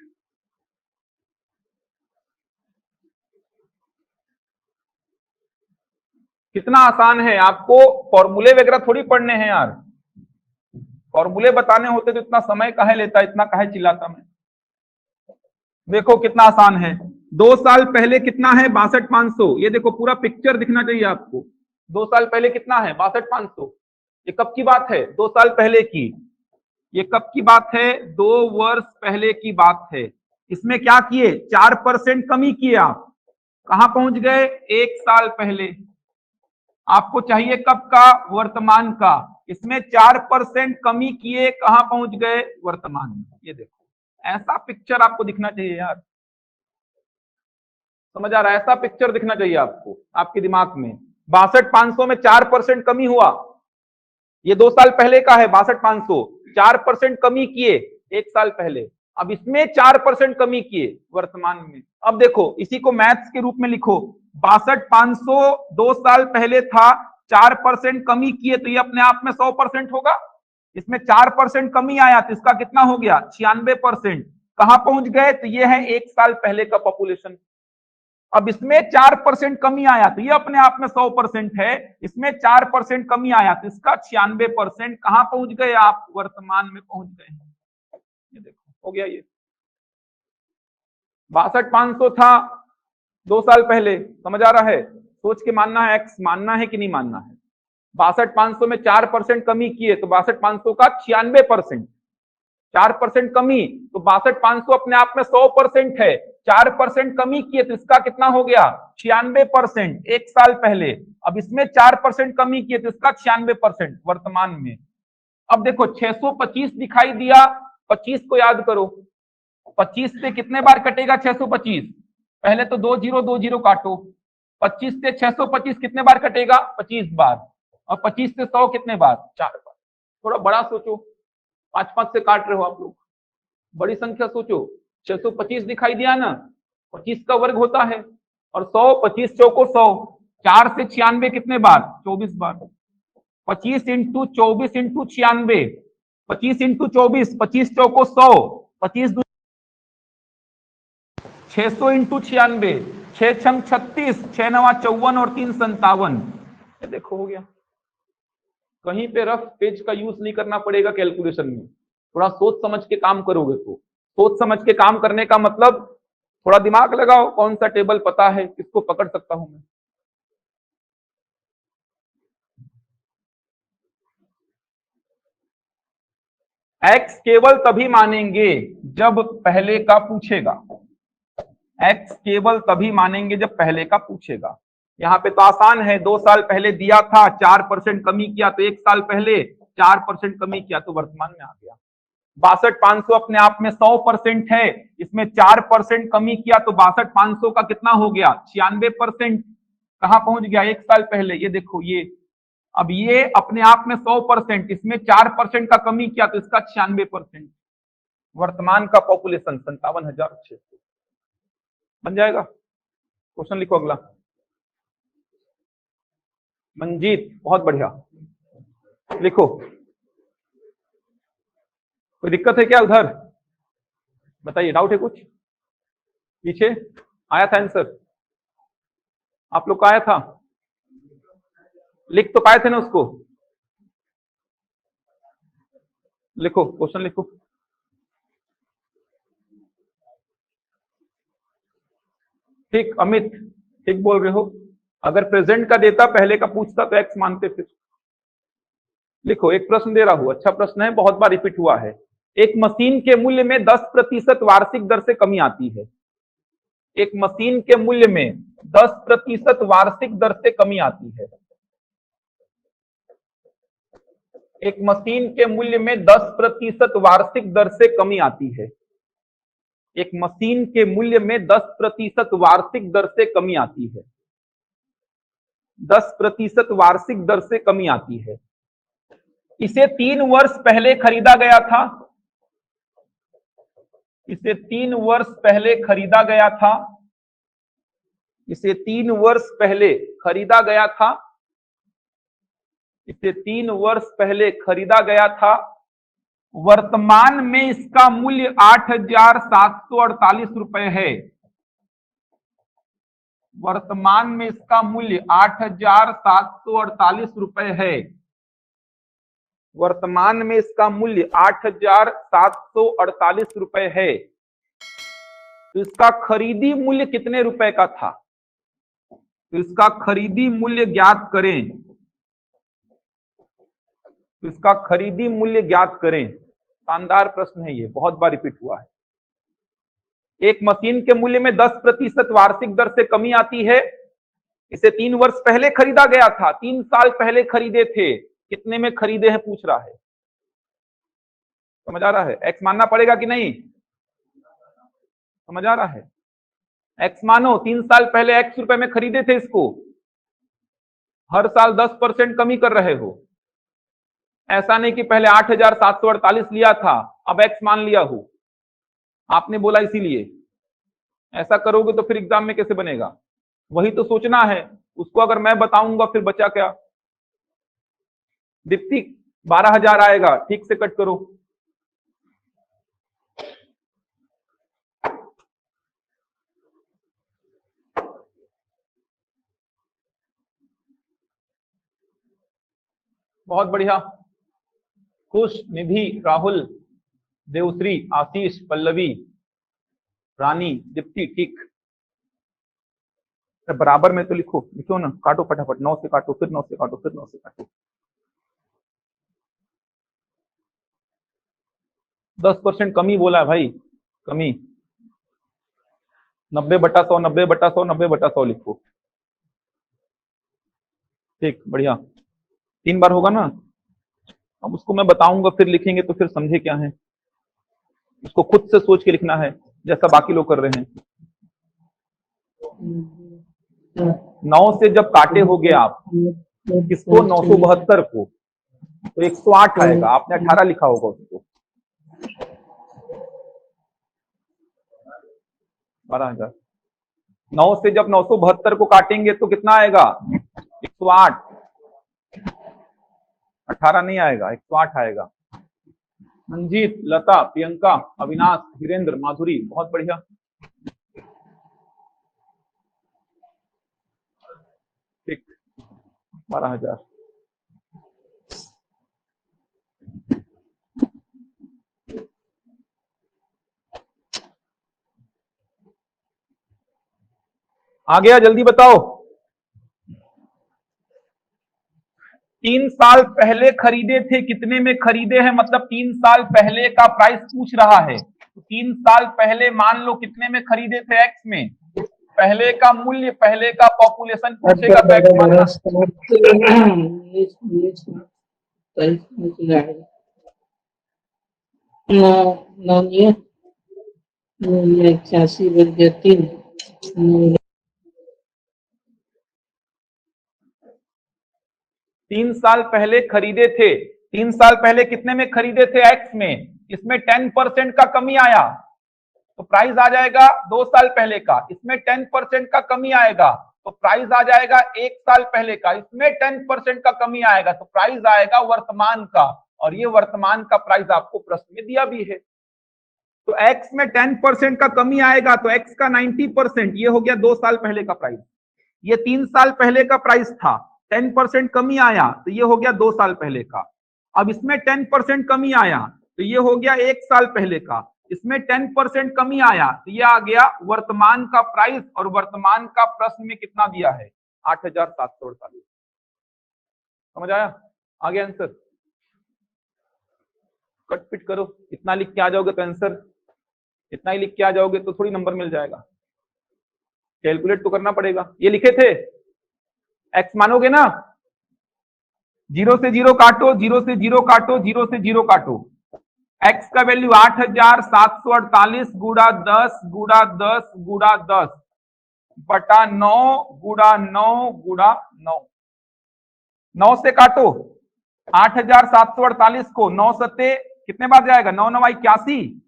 कितना आसान है, आपको फॉर्मूले वगैरह थोड़ी पढ़ने हैं यार। फॉर्मूले बताने होते तो इतना समय काहे लेता, इतना काहे चिल्लाता मैं। देखो कितना आसान है। 2 साल पहले कितना है? 62,500। ये देखो पूरा पिक्चर दिखना चाहिए आपको। 2 साल पहले कितना है? 62,500। ये कब की बात है? 2 साल पहले की। ये कब की बात है? 2 वर्ष पहले की बात है। इसमें क्या किए? 4% कमी किए आप। कहां पहुंच गए? 1 साल पहले। आपको चाहिए कब का? वर्तमान का। इसमें 4% कमी किए, कहां पहुंच गए? वर्तमान में। ये देखो ऐसा पिक्चर आपको दिखना चाहिए यार। समझ आ रहा है? ऐसा पिक्चर दिखना चाहिए आपको आपके दिमाग में। 62,500 में 4% कमी हुआ। ये 2 साल पहले का है 62,500, 4% कमी किए 1 साल पहले, अब इसमें 4% कमी किए वर्तमान में। अब देखो इसी को मैथ्स के रूप में लिखो। 62,500 2 साल पहले था, 4% कमी किए तो ये अपने आप में 100% होगा। इसमें 4% कमी आया तो इसका कितना हो गया? 96%। कहां पहुंच गए? तो ये है 1 साल पहले का पॉपुलेशन। अब इसमें 4% कमी आया तो ये अपने आप में 100% है। इसमें 4% कमी आया तो इसका 96%। कहां पहुंच गए आप? वर्तमान में पहुंच गए। ये देखो हो गया। ये 62,500 था 2 साल पहले। समझ आ रहा है? सोच के मानना है, एक्स मानना है कि नहीं मानना है। 62,500 में 4% कमी किए तो 62,500 का 96%। 4% कमी तो 62,500 अपने आप में 100% है। 4% कमी किए तो इसका कितना हो गया? 96%, 1 साल पहले। अब इसमें 4% कमी किए तो इसका 96% वर्तमान में। अब देखो 625 दिखाई दिया, 25 को याद करो। 25 से कितने बार कटेगा 625? पहले तो 2020 काटो। 25 से 625 कितने बार कटेगा? 25 बार। और 25 से 100 कितने बार? 4 बार। थोड़ा बड़ा सोचो, 5-5 से काट रहे हो आप लोग, बड़ी संख्या सोचो। 625 दिखाई दिया ना, 25 का वर्ग होता है, और 100, 25 चौको 100, 4 से 96 कितने बार? 24 बार। 25 इंटू 24 इंटू 96, 25 इंटू 24, 25 चौको 100, 25 600 इंटू 96, 6 छंग 36, 6 नवा 54 और 3 57। देखो हो गया। कहीं पे रफ पेज का यूज नहीं करना पड़ेगा कैलकुलेशन में। थोड़ा सोच समझ के काम करोगे तो। सोच समझ के काम करने का मतलब थोड़ा दिमाग लगाओ, कौन सा टेबल पता है, किसको पकड़ सकता हूं मैं। एक्स केवल तभी मानेंगे जब पहले का पूछेगा। एक्स केवल तभी मानेंगे जब पहले का पूछेगा। यहाँ पे तो आसान है, 2 साल पहले दिया था, 4% कमी किया तो 1 साल पहले 4% कमी किया तो वर्तमान में आ गया। 62,500 अपने आप में 100% है, इसमें 4% कमी किया तो 62,500 का कितना हो गया? 96%। कहां पहुंच गया? 1 साल पहले। ये देखो ये, अब ये अपने आप में 100%, इसमें 4% का कमी किया तो इसका 96%। वर्तमान का पॉपुलेशन 57,600। बन जाएगा। क्वेश्चन लिखो अगला। मंजीत, बहुत बढ़िया, लिखो। कोई दिक्कत है क्या उधर? बताइए, डाउट है कुछ? पीछे आया था आंसर, आप लोग का आया था, लिख तो पाए थे ना उसको? लिखो, क्वेश्चन लिखो। ठीक, अमित ठीक बोल रहे हो। अगर प्रेजेंट का देता, पहले का पूछता तो एक्स मानते फिर। लिखो, एक प्रश्न दे रहा हूं, अच्छा प्रश्न है, बहुत बार रिपीट हुआ है। एक मशीन के मूल्य में 10% वार्षिक दर से कमी आती है। एक मशीन के मूल्य में 10% वार्षिक दर से कमी आती है। एक मशीन के मूल्य में 10% वार्षिक दर से कमी आती है। एक मशीन के मूल्य में 10% वार्षिक दर से कमी आती है। 10% वार्षिक दर से कमी आती है। इसे 3 वर्ष पहले खरीदा गया था। इसे 3 वर्ष पहले खरीदा गया था। इसे 3 वर्ष पहले खरीदा गया था। इसे 3 वर्ष पहले खरीदा गया था। वर्तमान में इसका मूल्य 8,748 रुपए है। वर्तमान में इसका मूल्य 8,748 रुपए है। वर्तमान में इसका मूल्य 8,748 रुपए है। तो इसका खरीदी मूल्य कितने रुपए का था? तो इसका खरीदी मूल्य ज्ञात करें। तो इसका खरीदी मूल्य ज्ञात करें। शानदार प्रश्न है ये, बहुत बार रिपीट हुआ है। एक मशीन के मूल्य में 10% वार्षिक दर से कमी आती है। इसे 3 वर्ष पहले खरीदा गया था, 3 साल पहले खरीदे थे, कितने में खरीदे हैं पूछ रहा है। समझ आ रहा है? एक्स मानना पड़ेगा कि नहीं? समझ आ रहा है? एक्स मानो, 3 साल पहले एक्स रुपए में खरीदे थे इसको, हर साल 10% कमी कर रहे हो। ऐसा नहीं कि पहले 8,748 लिया था, अब एक्स मान लिया हो, आपने बोला इसीलिए। ऐसा करोगे तो फिर एग्जाम में कैसे बनेगा? वही तो सोचना है। उसको अगर मैं बताऊंगा फिर बचा क्या? दीप्ति 12,000 आएगा, ठीक से कट करो। बहुत बढ़िया। खुश, निधि, राहुल, देवश्री, आशीष, पल्लवी, रानी, दीप्ति, ठीक। बराबर में तो लिखो, लिखो ना, काटो फटाफट, 9 से काटो, फिर 9 से काटो, फिर 9 से काटो। 10% कमी बोला है भाई, कमी। 90/100, 90/100, 90/100 लिखो। ठीक, बढ़िया। 3 बार होगा ना? अब उसको मैं बताऊंगा, फिर लिखेंगे तो फिर समझे क्या है। उसको खुद से सोच के लिखना है, जैसा बाकी लोग कर रहे हैं। 9 से जब काटे होगे आप किसको, 972 को, तो 108 आएगा। आपने 18 लिखा होगा उसको। 12,000। 9 से जब 972 को काटेंगे तो कितना आएगा? 108। 18 नहीं आएगा, 108 आएगा। मंजीत, लता, प्रियंका, अविनाश, वीरेंद्र, माधुरी, बहुत बढ़िया। ठीक, 12,000। आ गया? जल्दी बताओ। 3 साल पहले खरीदे थे, कितने में खरीदे हैं, मतलब 3 साल पहले का प्राइस पूछ रहा है। तो 3 साल पहले मान लो कितने में खरीदे थे एक्स में, पहले का मूल्य, पहले का पॉपुलेशन पूछेगा तो एक्स मानना। तीन साल पहले खरीदे थे, 3 साल पहले कितने में खरीदे थे एक्स में, इसमें 10% का कमी आया तो प्राइस आ जाएगा 2 साल पहले का, इसमें 10% का कमी आएगा तो प्राइस आ जाएगा 1 साल पहले का, इसमें 10% का कमी आएगा तो प्राइस आएगा वर्तमान का, और ये वर्तमान का प्राइस आपको प्रश्न में दिया भी है। तो x में 10% का कमी आएगा तो x का 90%, ये हो गया 2 साल पहले का प्राइस। ये 3 साल पहले का प्राइस था, 10% कमी आया तो ये हो गया 2 साल पहले का। अब इसमें 10% कमी आया तो ये हो गया 1 साल पहले का। इसमें 10% कमी आया तो ये आ गया वर्तमान का प्राइस, और वर्तमान का प्रश्न में कितना दिया है 8,748। समझ आया? आ गया आंसर? कट पिट करो, इतना लिख के आ जाओगे तो आंसर, इतना ही लिख के आ जाओगे तो थोड़ी नंबर मिल जाएगा, कैलकुलेट तो करना पड़ेगा। ये लिखे थे, एक्स मानोगे ना, 0 से 0 काटो, 0 से 0 काटो, 0 से 0 काटो। एक्स का वैल्यू 8,748 गुड़ा 10 गुड़ा 10 गुड़ा 10 बटा 9 गुड़ा 9 गुड़ा 9। 9 से काटो 8,748 को, 9 सत्ते कितने बार जाएगा, 9 9 81,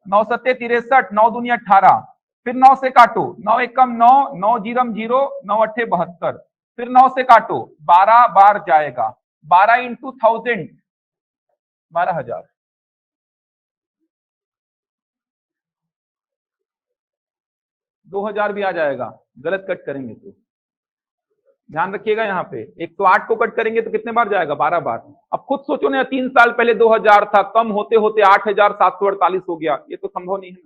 9 सत्ते 63, 9 दूनी 18, फिर 9 से काटो, 9 एकम 9, 9 जीरम 0, 9 अट्ठे 72, फिर 9 से काटो, 12 बार जाएगा, 12 इंटू 1000, 12,000। दो 2000 भी आ जाएगा, गलत कट करेंगे तो ध्यान रखिएगा। यहाँ पे 108 को कट करेंगे तो कितने बार जाएगा, 12 बार। अब खुद सोचो ना, 3 साल पहले 2000 था, कम होते होते 8,748 हो गया, ये तो संभव नहीं है।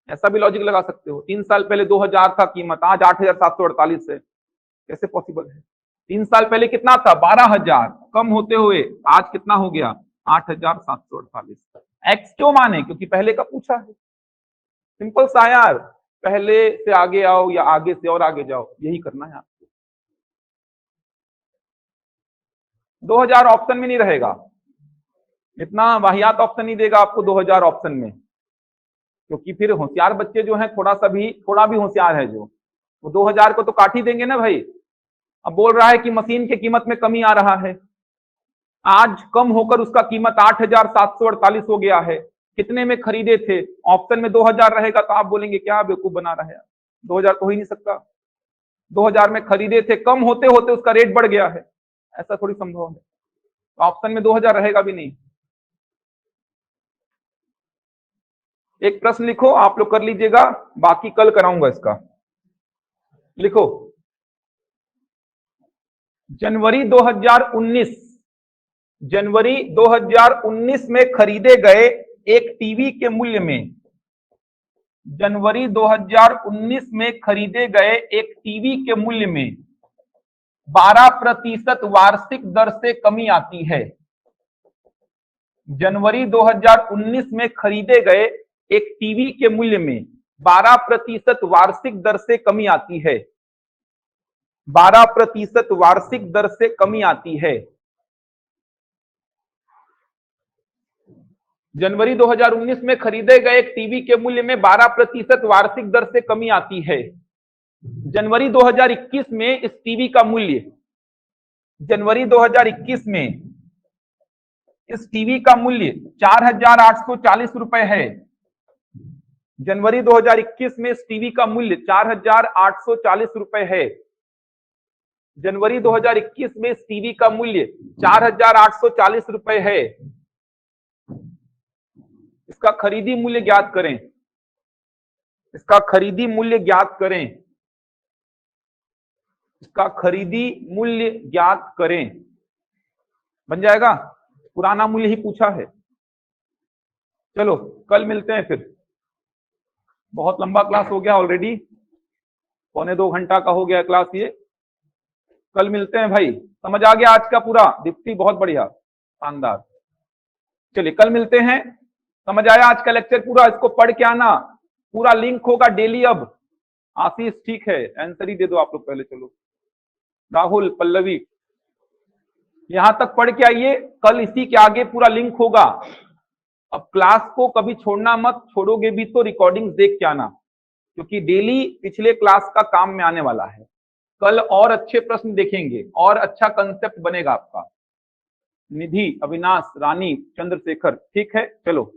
ऐसा भी लॉजिक लगा सकते हो, 3 साल पहले 2000 था कीमत, आज 8,748 है, कैसे पॉसिबल है? 3 साल पहले कितना था, 12,000, कम होते हुए आज कितना हो गया, 8,748। एक्स क्यों माने, क्योंकि पहले का पूछा है। सिंपल सा यार, पहले से आगे आओ या आगे से और आगे जाओ, यही करना है आपको। 2000 ऑप्शन में नहीं रहेगा, इतना वाहियात ऑप्शन नहीं देगा आपको 2000 ऑप्शन में, क्योंकि फिर होशियार बच्चे जो हैं, थोड़ा भी होशियार है जो, वो 2000 को तो काट ही देंगे ना भाई। अब बोल रहा है कि मशीन की कीमत में कमी आ रहा है, आज कम होकर उसका कीमत 8,748 हो गया है, कितने में खरीदे थे, ऑप्शन में 2000 रहेगा तो आप बोलेंगे क्या बेवकूफ बना रहा है, 2000 तो हो ही नहीं सकता, 2000 में खरीदे थे, कम होते होते उसका रेट बढ़ गया है, ऐसा थोड़ी संभव है, तो ऑप्शन में 2000 रहेगा भी नहीं। एक प्रश्न लिखो, आप लोग कर लीजिएगा, बाकी कल कराऊंगा इसका। लिखो, जनवरी 2019 में खरीदे गए एक टीवी के मूल्य में, जनवरी 2019 में खरीदे गए एक टीवी के मूल्य में 12% वार्षिक दर से कमी आती है। जनवरी 2019 में खरीदे गए एक टीवी के मूल्य में 12% वार्षिक दर से कमी आती है, 12% वार्षिक दर से कमी आती है। जनवरी 2019 में खरीदे गए एक टीवी के मूल्य में 12% वार्षिक दर से कमी आती है। जनवरी 2021 में इस टीवी का मूल्य, जनवरी 2021 में इस टीवी का मूल्य 4,840 रुपए है। जनवरी 2021 में इस टीवी का मूल्य 4,840 रुपए है। जनवरी 2021 में इस टीवी का मूल्य 4,840 रुपए है। इसका खरीदी मूल्य ज्ञात करें, इसका खरीदी मूल्य ज्ञात करें, इसका खरीदी मूल्य ज्ञात करें। बन जाएगा, पुराना मूल्य ही पूछा है। चलो कल मिलते हैं फिर, बहुत लंबा क्लास हो गया ऑलरेडी, 1.25 घंटा का हो गया क्लास ये। कल मिलते हैं भाई, समझ आ गया आज का पूरा? दीप्ति बहुत बढ़िया, शानदार। चलिए कल मिलते हैं, समझ आया आज का लेक्चर पूरा? इसको पढ़ के आना, पूरा लिंक होगा डेली। अब आशीष ठीक है, आंसर ही दे दो आप लोग पहले। चलो राहुल, पल्लवी, यहां तक पढ़ के आइए, कल इसी के आगे पूरा लिंक होगा। अब क्लास को कभी छोड़ना मत, छोड़ोगे भी तो रिकॉर्डिंग्स देख के आना, क्योंकि डेली पिछले क्लास का काम में आने वाला है। कल और अच्छे प्रश्न देखेंगे और अच्छा कंसेप्ट बनेगा आपका। निधि, अविनाश, रानी, चंद्रशेखर, ठीक है, चलो।